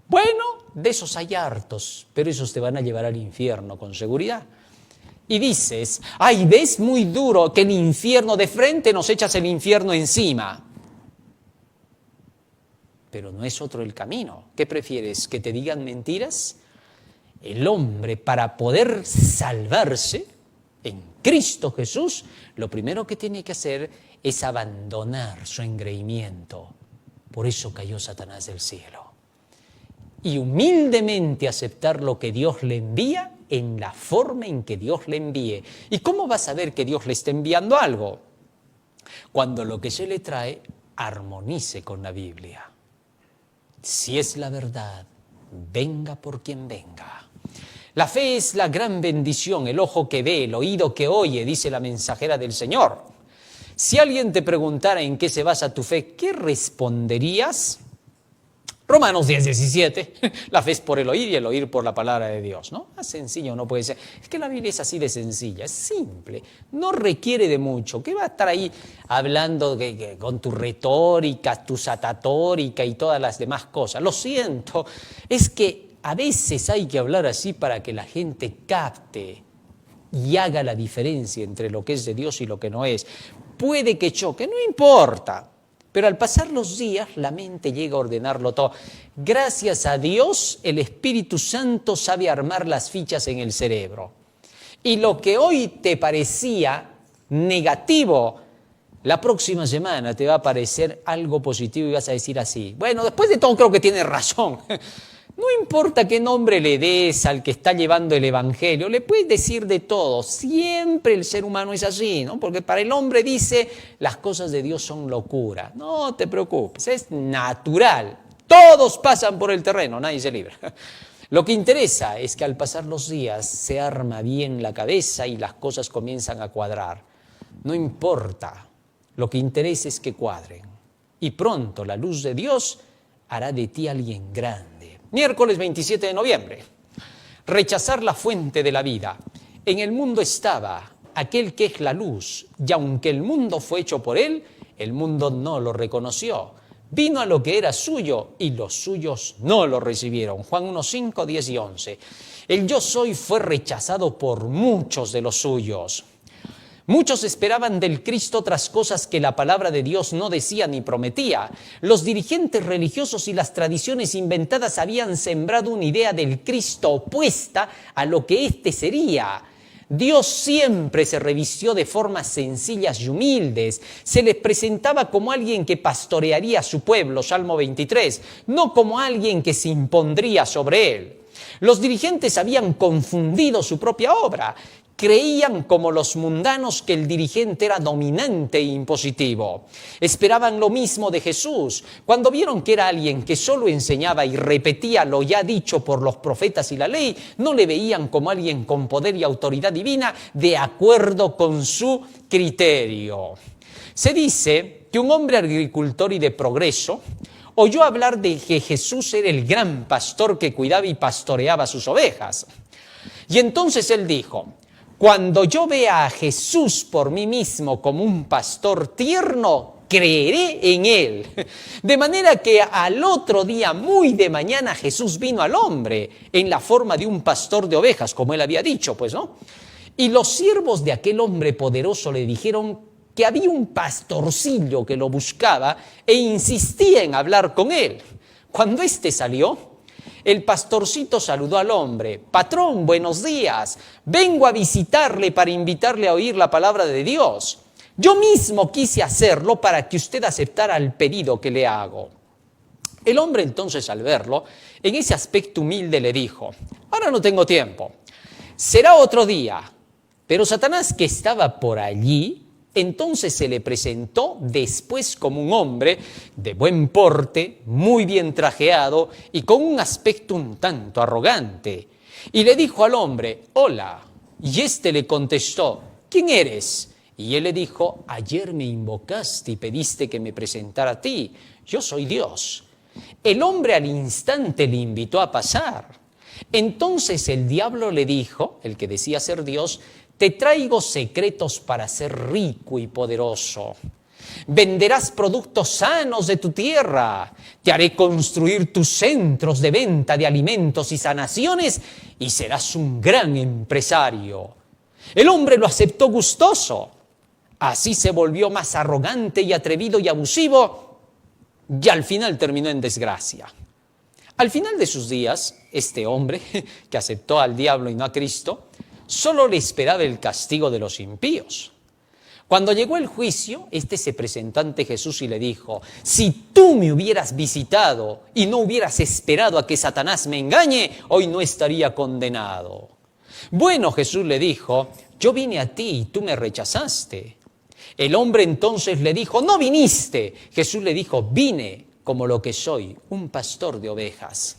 Bueno, de esos hay hartos, pero esos te van a llevar al infierno con seguridad. Y dices, ves muy duro que el infierno de frente nos echas el infierno encima. Pero no es otro el camino. ¿Qué prefieres? ¿Que te digan mentiras? El hombre, para poder salvarse en Cristo Jesús, lo primero que tiene que hacer es abandonar su engreimiento. Por eso cayó Satanás del cielo. Y humildemente aceptar lo que Dios le envía en la forma en que Dios le envíe. ¿Y cómo va a saber que Dios le está enviando algo? Cuando lo que se le trae armonice con la Biblia. Si es la verdad, venga por quien venga. La fe es la gran bendición, el ojo que ve, el oído que oye, dice la mensajera del Señor. Si alguien te preguntara en qué se basa tu fe, ¿qué responderías? Romanos 10:17, la fe es por el oír y el oír por la palabra de Dios, ¿no? Más sencillo no puede ser. Es que la Biblia es así de sencilla, es simple, no requiere de mucho. ¿Qué va a estar ahí hablando con tu retórica, tu satatórica y todas las demás cosas? Lo siento, es que a veces hay que hablar así para que la gente capte y haga la diferencia entre lo que es de Dios y lo que no es. Puede que choque, no importa. Pero al pasar los días, la mente llega a ordenarlo todo. Gracias a Dios, el Espíritu Santo sabe armar las fichas en el cerebro. Y lo que hoy te parecía negativo, La próxima semana te va a parecer algo positivo y vas a decir así: bueno, después de todo creo que tienes razón. No importa qué nombre le des al que está llevando el evangelio, le puedes decir de todo. Siempre el ser humano es así, ¿no? Porque para el hombre dice, las cosas de Dios son locura. No te preocupes, es natural. Todos pasan por el terreno, nadie se libra. Lo que interesa es que al pasar los días se arma bien la cabeza y las cosas comienzan a cuadrar. No importa, lo que interesa es que cuadren. Y pronto la luz de Dios hará de ti alguien grande. Miércoles 27 de noviembre. Rechazar la fuente de la vida. En el mundo estaba aquel que es la luz, y aunque el mundo fue hecho por él, el mundo no lo reconoció. Vino a lo que era suyo y los suyos no lo recibieron. Juan 1, 5, 10 y 11. El yo soy fue rechazado por muchos de los suyos. Muchos esperaban del Cristo otras cosas que la palabra de Dios no decía ni prometía. Los dirigentes religiosos y las tradiciones inventadas habían sembrado una idea del Cristo opuesta a lo que éste sería. Dios siempre se revistió de formas sencillas y humildes. Se les presentaba como alguien que pastorearía a su pueblo, Salmo 23, no como alguien que se impondría sobre él. Los dirigentes habían confundido su propia obra. Creían como los mundanos que el dirigente era dominante e impositivo. Esperaban lo mismo de Jesús. Cuando vieron que era alguien que solo enseñaba y repetía lo ya dicho por los profetas y la ley, no le veían como alguien con poder y autoridad divina de acuerdo con su criterio. Se dice que un hombre agricultor y de progreso oyó hablar de que Jesús era el gran pastor que cuidaba y pastoreaba sus ovejas. Y entonces él dijo: cuando yo vea a Jesús por mí mismo como un pastor tierno, creeré en él. De manera que al otro día, muy de mañana, Jesús vino al hombre en la forma de un pastor de ovejas, como él había dicho, pues, ¿no? Y los siervos de aquel hombre poderoso le dijeron que había un pastorcillo que lo buscaba e insistía en hablar con él. Cuando éste salió, el pastorcito saludó al hombre: patrón, buenos días, vengo a visitarle para invitarle a oír la palabra de Dios. Yo mismo quise hacerlo para que usted aceptara el pedido que le hago. El hombre entonces, al verlo, en ese aspecto humilde le dijo: ahora no tengo tiempo, será otro día. Pero Satanás, que estaba por allí, entonces se le presentó después como un hombre de buen porte, muy bien trajeado y con un aspecto un tanto arrogante. Y le dijo al hombre: hola. Y éste le contestó: ¿quién eres? Y él le dijo: ayer me invocaste y pediste que me presentara a ti. Yo soy Dios. El hombre al instante le invitó a pasar. Entonces el diablo le dijo, el que decía ser Dios: te traigo secretos para ser rico y poderoso. Venderás productos sanos de tu tierra. Te haré construir tus centros de venta de alimentos y sanaciones y serás un gran empresario. El hombre lo aceptó gustoso. Así se volvió más arrogante y atrevido y abusivo y al final terminó en desgracia. Al final de sus días, este hombre que aceptó al diablo y no a Cristo, solo le esperaba el castigo de los impíos. Cuando llegó el juicio, este se presentó ante Jesús y le dijo: si tú me hubieras visitado y no hubieras esperado a que Satanás me engañe, hoy no estaría condenado. Bueno, Jesús le dijo: yo vine a ti y tú me rechazaste. El hombre entonces le dijo: no viniste. Jesús le dijo: vine como lo que soy, un pastor de ovejas.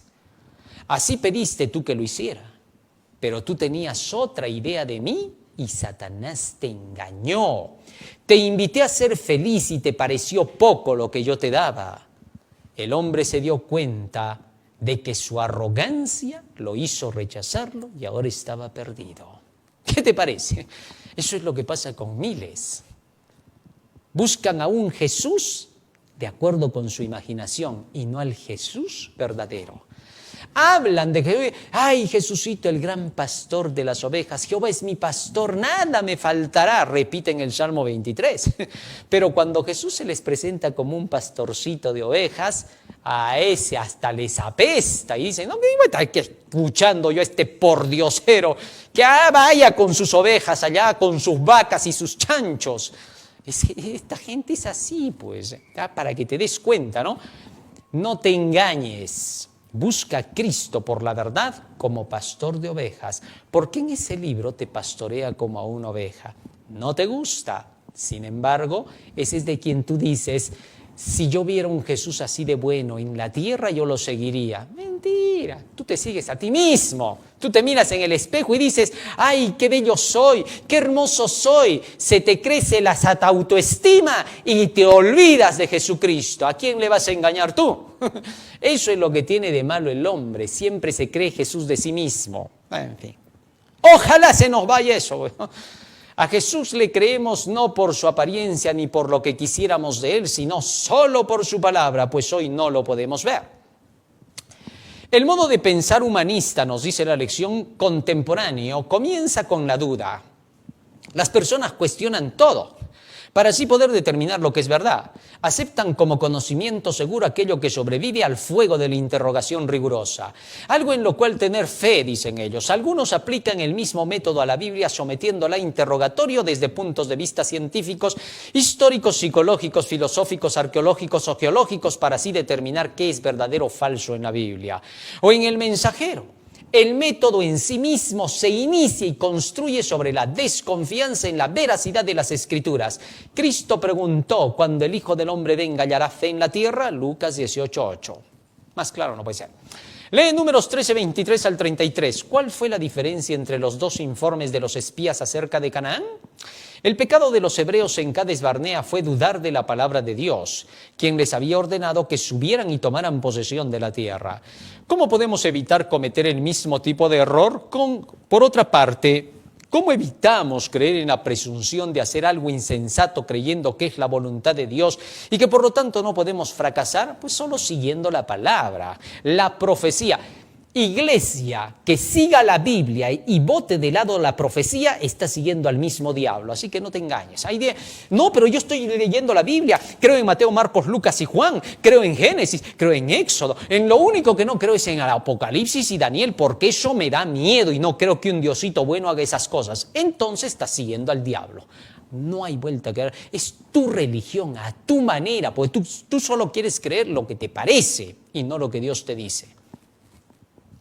Así pediste tú que lo hiciera. Pero tú tenías otra idea de mí y Satanás te engañó. Te invité a ser feliz y te pareció poco lo que yo te daba. El hombre se dio cuenta de que su arrogancia lo hizo rechazarlo y ahora estaba perdido. ¿Qué te parece? Eso es lo que pasa con miles. Buscan a un Jesús de acuerdo con su imaginación y no al Jesús verdadero. Hablan de que, ay, Jesucito, el gran pastor de las ovejas, Jehová es mi pastor, nada me faltará, repiten el Salmo 23. Pero cuando Jesús se les presenta como un pastorcito de ovejas, a ese hasta les apesta y dicen: no me voy a estar escuchando yo a este pordiosero, que vaya con sus ovejas allá, con sus vacas y sus chanchos. Esta gente es así, pues, para que te des cuenta, ¿no? No te engañes. Busca a Cristo por la verdad como pastor de ovejas, porque en ese libro te pastorea como a una oveja. No te gusta, sin embargo, ese es de quien tú dices, si yo viera un Jesús así de bueno en la tierra, yo lo seguiría. Mentira, tú te sigues a ti mismo. Tú te miras en el espejo y dices, ¡ay, qué bello soy! ¡Qué hermoso soy! Se te crece la autoestima y te olvidas de Jesucristo. ¿A quién le vas a engañar tú? Eso es lo que tiene de malo el hombre. Siempre se cree Jesús de sí mismo. En fin. Ojalá se nos vaya eso. A Jesús le creemos no por su apariencia ni por lo que quisiéramos de Él, sino solo por su palabra, pues hoy no lo podemos ver. El modo de pensar humanista, nos dice la lección, contemporáneo, comienza con la duda. Las personas cuestionan todo, para así poder determinar lo que es verdad. Aceptan como conocimiento seguro aquello que sobrevive al fuego de la interrogación rigurosa. Algo en lo cual tener fe, dicen ellos. Algunos aplican el mismo método a la Biblia, sometiéndola a interrogatorio desde puntos de vista científicos, históricos, psicológicos, filosóficos, arqueológicos o geológicos, para así determinar qué es verdadero o falso en la Biblia. O en el Mensajero. El método en sí mismo se inicia y construye sobre la desconfianza en la veracidad de las Escrituras. Cristo preguntó, ¿cuando el Hijo del Hombre venga, hallará fe en la tierra? Lucas 18:8. Más claro no puede ser. Lee Números 13, 23 al 33. ¿Cuál fue la diferencia entre los dos informes de los espías acerca de Canaán? El pecado de los hebreos en Cades Barnea fue dudar de la palabra de Dios, quien les había ordenado que subieran y tomaran posesión de la tierra. ¿Cómo podemos evitar cometer el mismo tipo de error? Por otra parte, ¿cómo evitamos creer en la presunción de hacer algo insensato creyendo que es la voluntad de Dios y que por lo tanto no podemos fracasar? Pues solo siguiendo la palabra, la profecía. Iglesia que siga la Biblia y bote de lado la profecía está siguiendo al mismo diablo, así que no te engañes. No, pero yo estoy leyendo la Biblia, creo en Mateo, Marcos, Lucas y Juan, creo en Génesis, creo en Éxodo. En lo único que no creo es en el Apocalipsis y Daniel, porque eso me da miedo y no creo que un Diosito bueno haga esas cosas. Entonces estás siguiendo al diablo. No hay vuelta que dar. Es tu religión, a tu manera, porque tú solo quieres creer lo que te parece y no lo que Dios te dice.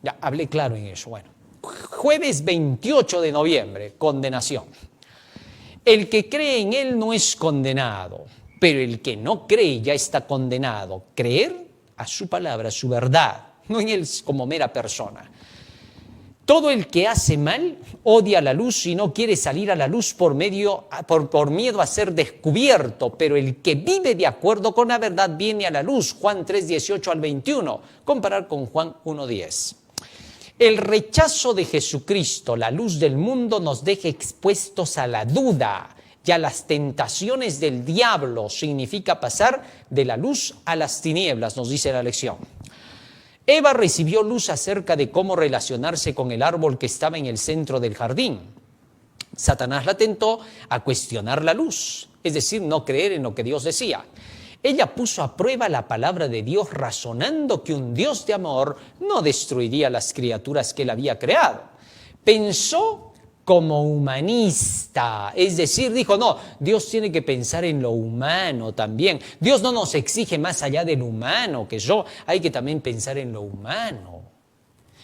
Ya, hablé claro en eso. Bueno, jueves 28 de noviembre, condenación. El que cree en Él no es condenado, pero el que no cree ya está condenado. Creer a su palabra, a su verdad, no en Él como mera persona. Todo el que hace mal odia la luz y no quiere salir a la luz por miedo a ser descubierto, pero el que vive de acuerdo con la verdad viene a la luz. Juan 3, 18 al 21, comparar con Juan 1, 10. El rechazo de Jesucristo, la luz del mundo, nos deja expuestos a la duda y a las tentaciones del diablo. Significa pasar de la luz a las tinieblas, nos dice la lección. Eva recibió luz acerca de cómo relacionarse con el árbol que estaba en el centro del jardín. Satanás la tentó a cuestionar la luz, es decir, no creer en lo que Dios decía. Ella puso a prueba la palabra de Dios razonando que un Dios de amor no destruiría las criaturas que Él había creado. Pensó como humanista, es decir, dijo, no, Dios tiene que pensar en lo humano también. Dios no nos exige más allá del humano, que hay que también pensar en lo humano.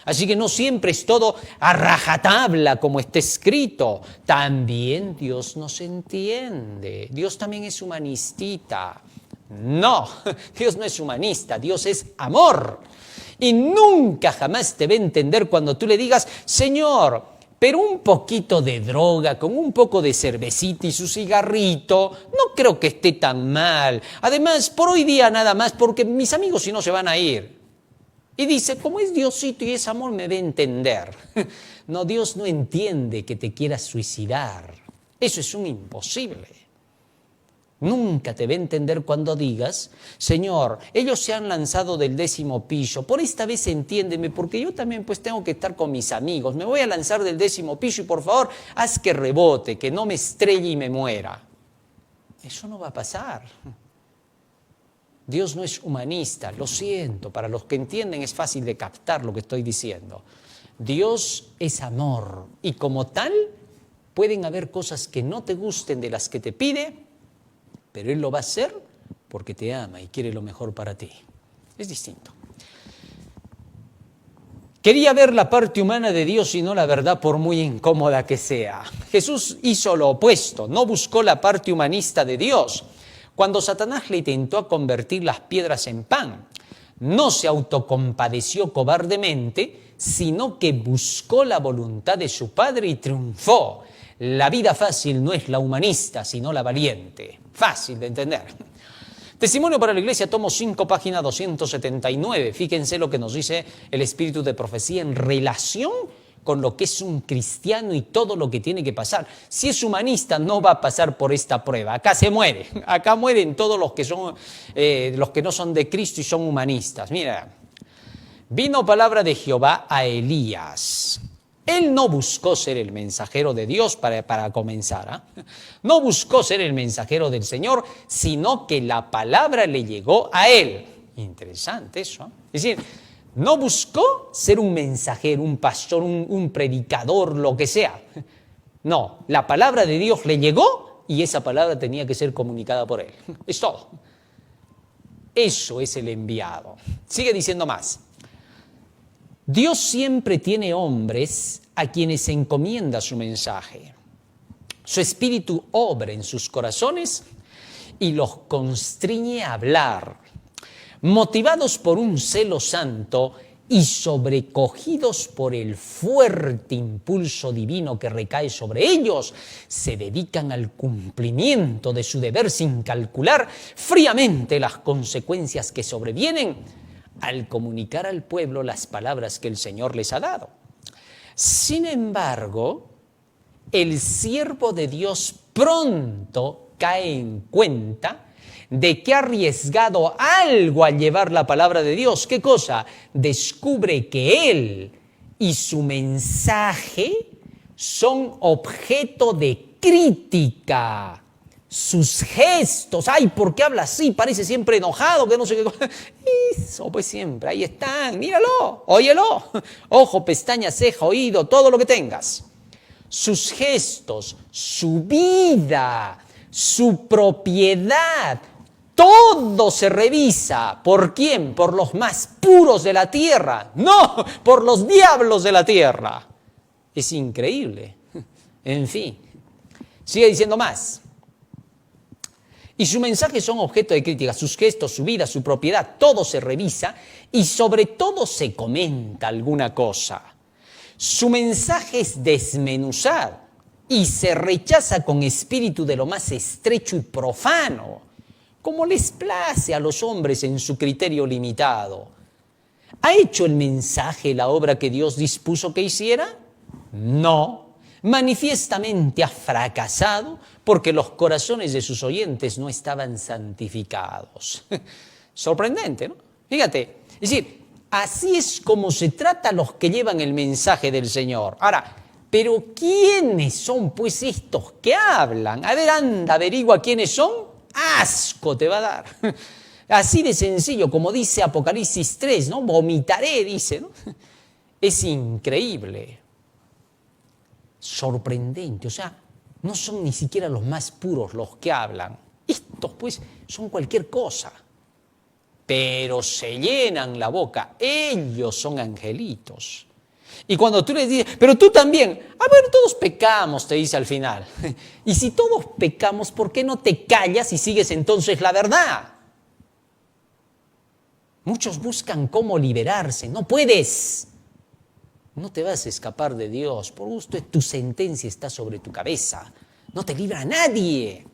Así que no siempre es todo a rajatabla como está escrito. También Dios nos entiende. Dios también es humanistita. No, Dios no es humanista, Dios es amor. Y nunca jamás te va a entender cuando tú le digas, Señor, pero un poquito de droga, con un poco de cervecita y su cigarrito, no creo que esté tan mal. Además, por hoy día nada más, porque mis amigos si no se van a ir. Y dice, como es Diosito y es amor, me va a entender. No, Dios no entiende que te quieras suicidar. Eso es un imposible. Nunca te va a entender cuando digas, Señor, ellos se han lanzado del 10º piso, por esta vez entiéndeme, porque yo también pues tengo que estar con mis amigos, me voy a lanzar del 10º piso y por favor, haz que rebote, que no me estrelle y me muera. Eso no va a pasar. Dios no es humanista, lo siento, para los que entienden es fácil de captar lo que estoy diciendo. Dios es amor y como tal pueden haber cosas que no te gusten de las que te pide, pero Él lo va a hacer porque te ama y quiere lo mejor para ti. Es distinto. Quería ver la parte humana de Dios y no la verdad, por muy incómoda que sea. Jesús hizo lo opuesto, no buscó la parte humanista de Dios. Cuando Satanás le intentó a convertir las piedras en pan, no se autocompadeció cobardemente, sino que buscó la voluntad de su Padre y triunfó. La vida fácil no es la humanista, sino la valiente. Fácil de entender. Testimonio para la Iglesia, tomo 5, página 279. Fíjense lo que nos dice el Espíritu de Profecía en relación con lo que es un cristiano y todo lo que tiene que pasar. Si es humanista, no va a pasar por esta prueba. Acá se muere. Acá mueren todos los que no son de Cristo y son humanistas. Mira, vino palabra de Jehová a Elías. Él no buscó ser el mensajero de Dios para comenzar. No buscó ser el mensajero del Señor, sino que la palabra le llegó a él. Interesante eso. Es decir, no buscó ser un mensajero, un pastor, un predicador, lo que sea. No, la palabra de Dios le llegó y esa palabra tenía que ser comunicada por él. Es todo. Eso es el enviado. Sigue diciendo más. Dios siempre tiene hombres a quienes encomienda su mensaje. Su espíritu obra en sus corazones y los constriñe a hablar. Motivados por un celo santo y sobrecogidos por el fuerte impulso divino que recae sobre ellos, se dedican al cumplimiento de su deber sin calcular fríamente las consecuencias que sobrevienen al comunicar al pueblo las palabras que el Señor les ha dado. Sin embargo, el siervo de Dios pronto cae en cuenta de que ha arriesgado algo al llevar la palabra de Dios. ¿Qué cosa? Descubre que él y su mensaje son objeto de crítica. Sus gestos, ay, ¿por qué habla así? Parece siempre enojado, que no sé qué cosa. Eso, pues siempre, ahí están, míralo, óyelo. Ojo, pestaña, ceja, oído, todo lo que tengas. Sus gestos, su vida, su propiedad, todo se revisa. ¿Por quién? Por los más puros de la tierra. No, por los diablos de la tierra. Es increíble. En fin, sigue diciendo más. Y su mensaje son objeto de crítica, sus gestos, su vida, su propiedad, todo se revisa y sobre todo se comenta alguna cosa. Su mensaje es desmenuzar y se rechaza con espíritu de lo más estrecho y profano, como les place a los hombres en su criterio limitado. ¿Ha hecho el mensaje la obra que Dios dispuso que hiciera? No. Manifiestamente ha fracasado porque los corazones de sus oyentes no estaban santificados. Sorprendente, ¿no? Fíjate, es decir, así es como se trata a los que llevan el mensaje del Señor. Ahora, ¿pero quiénes son pues estos que hablan? A ver, anda, averigua quiénes son. Asco te va a dar. Así de sencillo, como dice Apocalipsis 3, ¿no? Vomitaré, dice, ¿no? Es increíble. Sorprendente, o sea, no son ni siquiera los más puros los que hablan. Estos, pues, son cualquier cosa. Pero se llenan la boca. Ellos son angelitos. Y cuando tú les dices, pero tú también, bueno, todos pecamos, te dice al final. Y si todos pecamos, ¿por qué no te callas y sigues entonces la verdad? Muchos buscan cómo liberarse, no puedes. No te vas a escapar de Dios, por gusto tu sentencia está sobre tu cabeza, no te libra a nadie.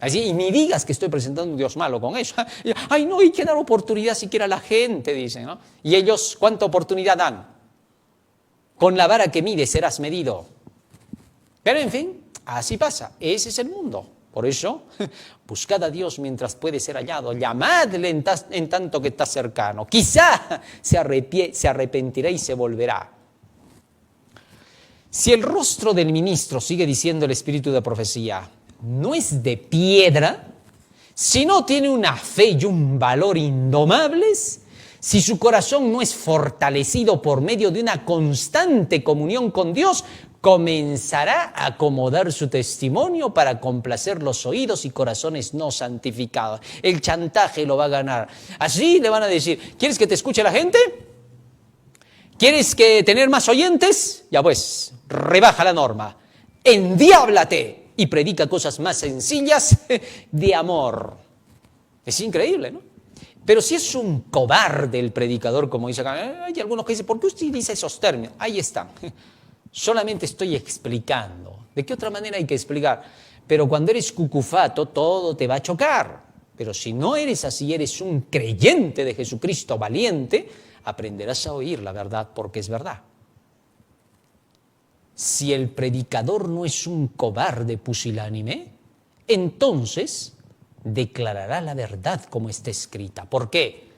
Así, y ni digas que estoy presentando un Dios malo con eso. Ay, no, hay que dar oportunidad siquiera a la gente, dicen, ¿no? Y ellos, ¿cuánta oportunidad dan? Con la vara que mides serás medido. Pero en fin, así pasa, ese es el mundo. Por eso, buscad a Dios mientras puede ser hallado, llamadle en tanto que está cercano. Quizá se arrepentirá y se volverá. Si el rostro del ministro, sigue diciendo el Espíritu de Profecía, no es de piedra, si no tiene una fe y un valor indomables, si su corazón no es fortalecido por medio de una constante comunión con Dios, comenzará a acomodar su testimonio para complacer los oídos y corazones no santificados. El chantaje lo va a ganar. Así le van a decir, ¿quieres que te escuche la gente? ¿Quieres que tener más oyentes? Ya pues, rebaja la norma, endiáblate y predica cosas más sencillas de amor. Es increíble, ¿no? Pero si es un cobarde el predicador, como dice acá, hay algunos que dicen, ¿por qué usted dice esos términos? Ahí están. Solamente estoy explicando. ¿De qué otra manera hay que explicar? Pero cuando eres cucufato, todo te va a chocar. Pero si no eres así, eres un creyente de Jesucristo valiente, aprenderás a oír la verdad porque es verdad. Si el predicador no es un cobarde pusilánime, entonces declarará la verdad como está escrita. ¿Por qué?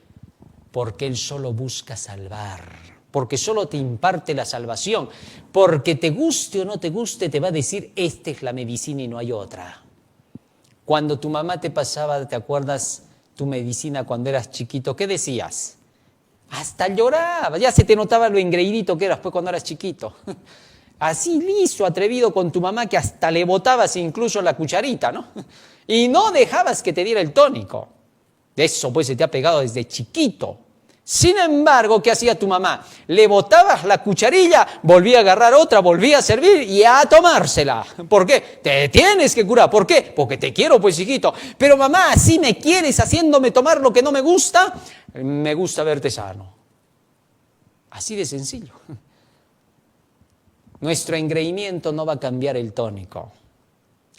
Porque él solo busca salvar, porque solo te imparte la salvación, porque te guste o no te guste, te va a decir, esta es la medicina y no hay otra. Cuando tu mamá te pasaba, ¿te acuerdas tu medicina cuando eras chiquito? ¿Qué decías? Hasta lloraba, ya se te notaba lo engreidito que eras pues cuando eras chiquito. Así liso, atrevido con tu mamá que hasta le botabas incluso la cucharita, ¿no? Y no dejabas que te diera el tónico. De eso pues se te ha pegado desde chiquito. Sin embargo, ¿qué hacía tu mamá? Le botabas la cucharilla, volvía a agarrar otra, volvía a servir y a tomársela. ¿Por qué? Te tienes que curar. ¿Por qué? Porque te quiero, pues, hijito. Pero mamá, ¿así me quieres haciéndome tomar lo que no me gusta? Me gusta verte sano. Así de sencillo. Nuestro engreimiento no va a cambiar el tónico.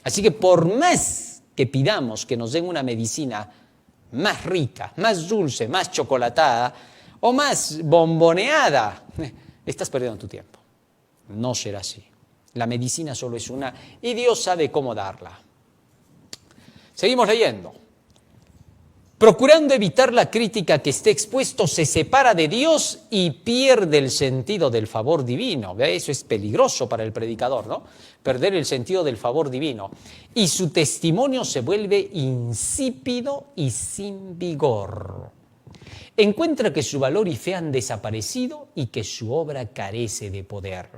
Así que por más que pidamos que nos den una medicina más rica, más dulce, más chocolatada o más bomboneada, estás perdiendo tu tiempo. No será así. La medicina solo es una y Dios sabe cómo darla. Seguimos leyendo. Procurando evitar la crítica que esté expuesto, se separa de Dios y pierde el sentido del favor divino. Eso es peligroso para el predicador, ¿no? Perder el sentido del favor divino. Y su testimonio se vuelve insípido y sin vigor. Encuentra que su valor y fe han desaparecido y que su obra carece de poder.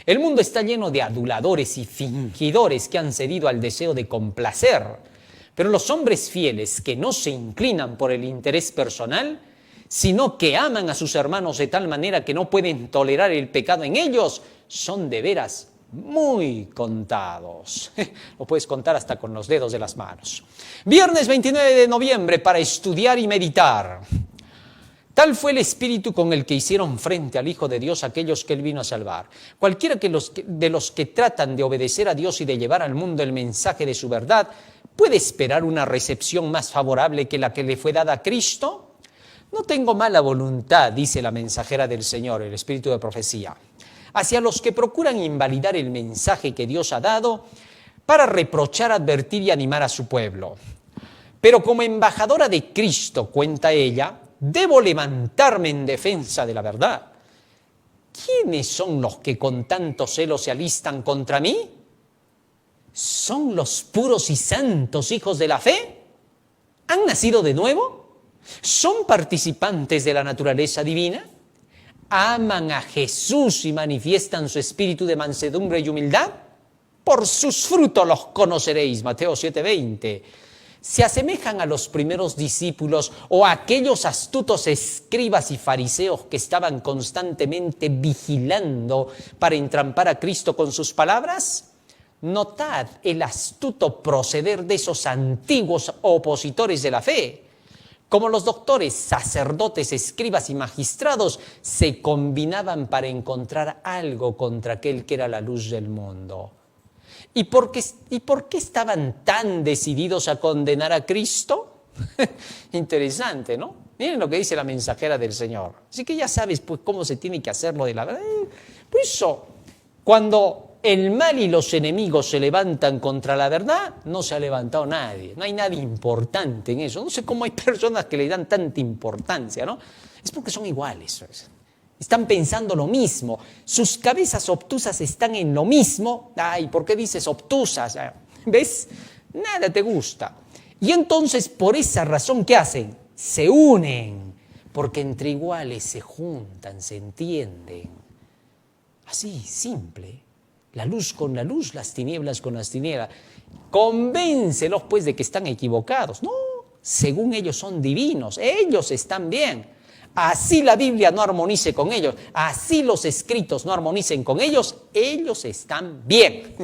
El mundo está lleno de aduladores y fingidores que han cedido al deseo de complacer. Pero los hombres fieles que no se inclinan por el interés personal, sino que aman a sus hermanos de tal manera que no pueden tolerar el pecado en ellos, son de veras muy contados. Lo puedes contar hasta con los dedos de las manos. Viernes 29 de noviembre para estudiar y meditar. Tal fue el espíritu con el que hicieron frente al Hijo de Dios aquellos que Él vino a salvar. Cualquiera de los que tratan de obedecer a Dios y de llevar al mundo el mensaje de su verdad, ¿puede esperar una recepción más favorable que la que le fue dada a Cristo? No tengo mala voluntad, dice la mensajera del Señor, el espíritu de profecía, hacia los que procuran invalidar el mensaje que Dios ha dado para reprochar, advertir y animar a su pueblo. Pero como embajadora de Cristo, cuenta ella, debo levantarme en defensa de la verdad. ¿Quiénes son los que con tanto celo se alistan contra mí? ¿Son los puros y santos hijos de la fe? ¿Han nacido de nuevo? ¿Son participantes de la naturaleza divina? ¿Aman a Jesús y manifiestan su espíritu de mansedumbre y humildad? Por sus frutos los conoceréis, Mateo 7:20. ¿Se asemejan a los primeros discípulos o a aquellos astutos escribas y fariseos que estaban constantemente vigilando para entrampar a Cristo con sus palabras? Notad el astuto proceder de esos antiguos opositores de la fe. Como los doctores, sacerdotes, escribas y magistrados se combinaban para encontrar algo contra aquel que era la luz del mundo. ¿Y por qué estaban tan decididos a condenar a Cristo? Interesante, ¿no? Miren lo que dice la mensajera del Señor. Así que ya sabes pues cómo se tiene que hacer lo de la verdad. Por eso, cuando el mal y los enemigos se levantan contra la verdad, no se ha levantado nadie. No hay nadie importante en eso. No sé cómo hay personas que le dan tanta importancia, ¿no? Es porque son iguales. Están pensando lo mismo. Sus cabezas obtusas están en lo mismo. Ay, ¿por qué dices obtusas? ¿Ves? Nada te gusta. Y entonces, por esa razón, ¿qué hacen? Se unen. Porque entre iguales se juntan, se entienden. Así, simple. La luz con la luz, las tinieblas con las tinieblas. Convéncelos pues de que están equivocados. No, según ellos son divinos, ellos están bien. Así la Biblia no armonice con ellos, así los escritos no armonicen con ellos, ellos están bien.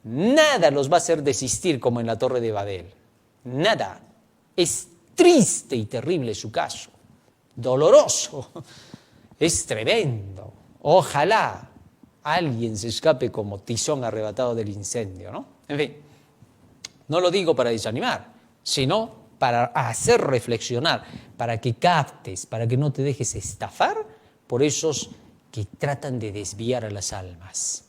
Nada los va a hacer desistir como en la Torre de Babel. Nada. Es triste y terrible su caso. Doloroso. Es tremendo. Ojalá alguien se escape como tizón arrebatado del incendio, ¿no? En fin, no lo digo para desanimar, sino para hacer reflexionar, para que captes, para que no te dejes estafar por esos que tratan de desviar a las almas.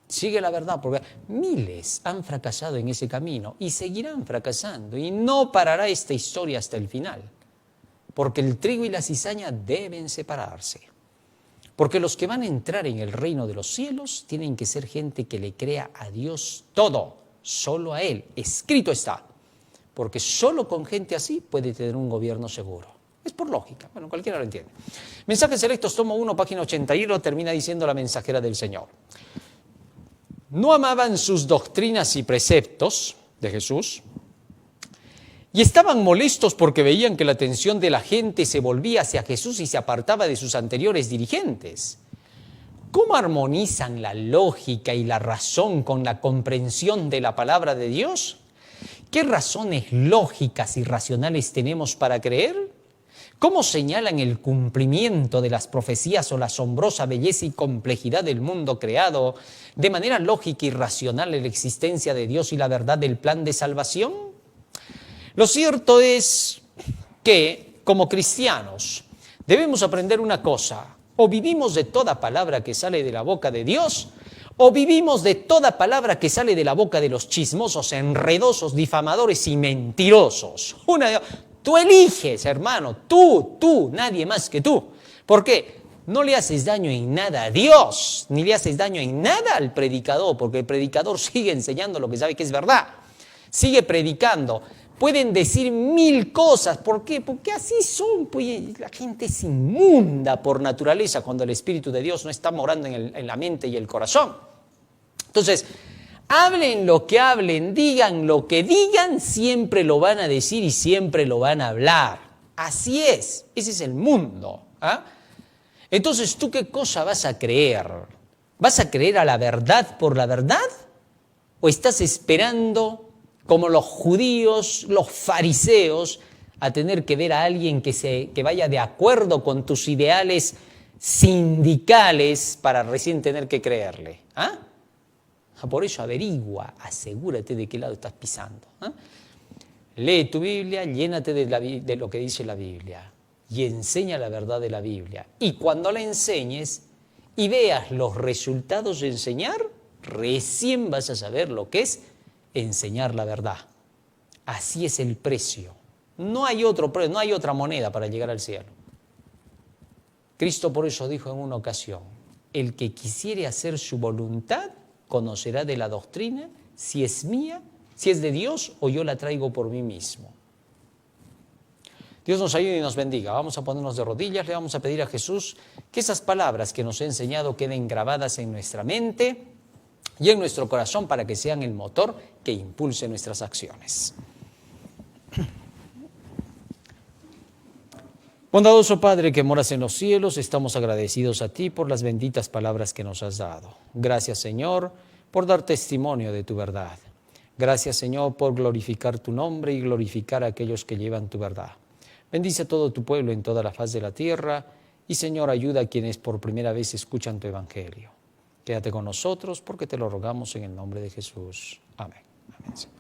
Sigue la verdad, porque miles han fracasado en ese camino y seguirán fracasando, y no parará esta historia hasta el final, porque el trigo y la cizaña deben separarse. Porque los que van a entrar en el reino de los cielos tienen que ser gente que le crea a Dios todo, solo a Él. Escrito está. Porque solo con gente así puede tener un gobierno seguro. Es por lógica. Bueno, cualquiera lo entiende. Mensajes Selectos, tomo 1, página 81, termina diciendo la mensajera del Señor. No amaban sus doctrinas y preceptos de Jesús y estaban molestos porque veían que la atención de la gente se volvía hacia Jesús y se apartaba de sus anteriores dirigentes. ¿Cómo armonizan la lógica y la razón con la comprensión de la palabra de Dios? ¿Qué razones lógicas y racionales tenemos para creer? ¿Cómo señalan el cumplimiento de las profecías o la asombrosa belleza y complejidad del mundo creado de manera lógica y racional en la existencia de Dios y la verdad del plan de salvación? Lo cierto es que, como cristianos, debemos aprender una cosa: o vivimos de toda palabra que sale de la boca de Dios, o vivimos de toda palabra que sale de la boca de los chismosos, enredosos, difamadores y mentirosos. Tú eliges, hermano, tú, nadie más que tú. ¿Por qué? No le haces daño en nada a Dios, ni le haces daño en nada al predicador, porque el predicador sigue enseñando lo que sabe que es verdad. Sigue predicando. Pueden decir mil cosas. ¿Por qué? Porque así son. Pues la gente es inmunda por naturaleza cuando el Espíritu de Dios no está morando en la mente y el corazón. Entonces, hablen lo que hablen, digan lo que digan, siempre lo van a decir y siempre lo van a hablar. Así es. Ese es el mundo. ¿Ah? Entonces, ¿tú qué cosa vas a creer? ¿Vas a creer a la verdad por la verdad? ¿O estás esperando, como los judíos, los fariseos, a tener que ver a alguien que vaya de acuerdo con tus ideales sindicales para recién tener que creerle? ¿Ah? Por eso averigua, asegúrate de qué lado estás pisando. ¿Ah? Lee tu Biblia, llénate de lo que dice la Biblia y enseña la verdad de la Biblia. Y cuando la enseñes y veas los resultados de enseñar, recién vas a saber lo que es enseñar la verdad. Así es el precio. No hay otro precio, no hay otra moneda para llegar al cielo. Cristo por eso dijo en una ocasión: el que quisiere hacer su voluntad conocerá de la doctrina si es mía, si es de Dios o yo la traigo por mí mismo. Dios nos ayude y nos bendiga. Vamos a ponernos de rodillas, le vamos a pedir a Jesús que esas palabras que nos ha enseñado queden grabadas en nuestra mente y en nuestro corazón para que sean el motor que impulse nuestras acciones. Bondadoso Padre que moras en los cielos, estamos agradecidos a ti por las benditas palabras que nos has dado. Gracias, Señor, por dar testimonio de tu verdad. Gracias, Señor, por glorificar tu nombre y glorificar a aquellos que llevan tu verdad. Bendice a todo tu pueblo en toda la faz de la tierra y, Señor, ayuda a quienes por primera vez escuchan tu evangelio. Quédate con nosotros porque te lo rogamos en el nombre de Jesús. Amén. Amén, Señor.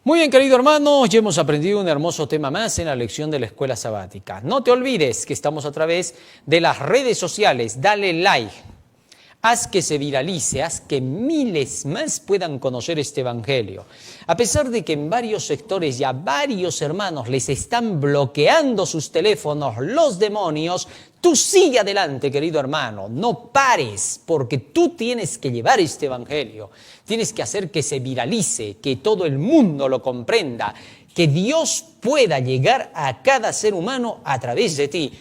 Muy bien, querido hermano, hoy hemos aprendido un hermoso tema más en la lección de la escuela sabática. No te olvides que estamos a través de las redes sociales. Dale like, haz que se viralice, haz que miles más puedan conocer este evangelio. A pesar de que en varios sectores ya varios hermanos les están bloqueando sus teléfonos los demonios, tú sigue adelante, querido hermano, no pares, porque tú tienes que llevar este evangelio. Tienes que hacer que se viralice, que todo el mundo lo comprenda, que Dios pueda llegar a cada ser humano a través de ti.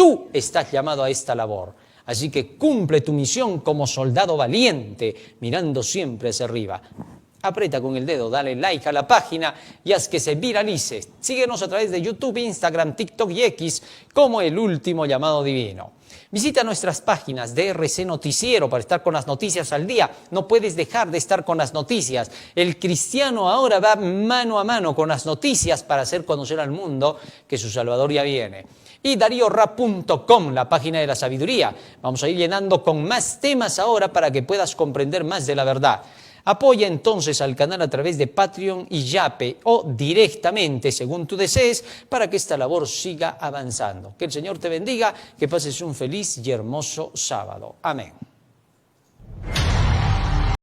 tú estás llamado a esta labor. Así que cumple tu misión como soldado valiente, mirando siempre hacia arriba. Aprieta con el dedo, dale like a la página y haz que se viralice. Síguenos a través de YouTube, Instagram, TikTok y X como El Último Llamado Divino. Visita nuestras páginas de RC Noticiero para estar con las noticias al día. No puedes dejar de estar con las noticias. El cristiano ahora va mano a mano con las noticias para hacer conocer al mundo que su Salvador ya viene. Y DarioRa.com, la página de la sabiduría. Vamos a ir llenando con más temas ahora para que puedas comprender más de la verdad. Apoya entonces al canal a través de Patreon y Yape o directamente, según tú desees, para que esta labor siga avanzando. Que el Señor te bendiga, que pases un feliz y hermoso sábado. Amén.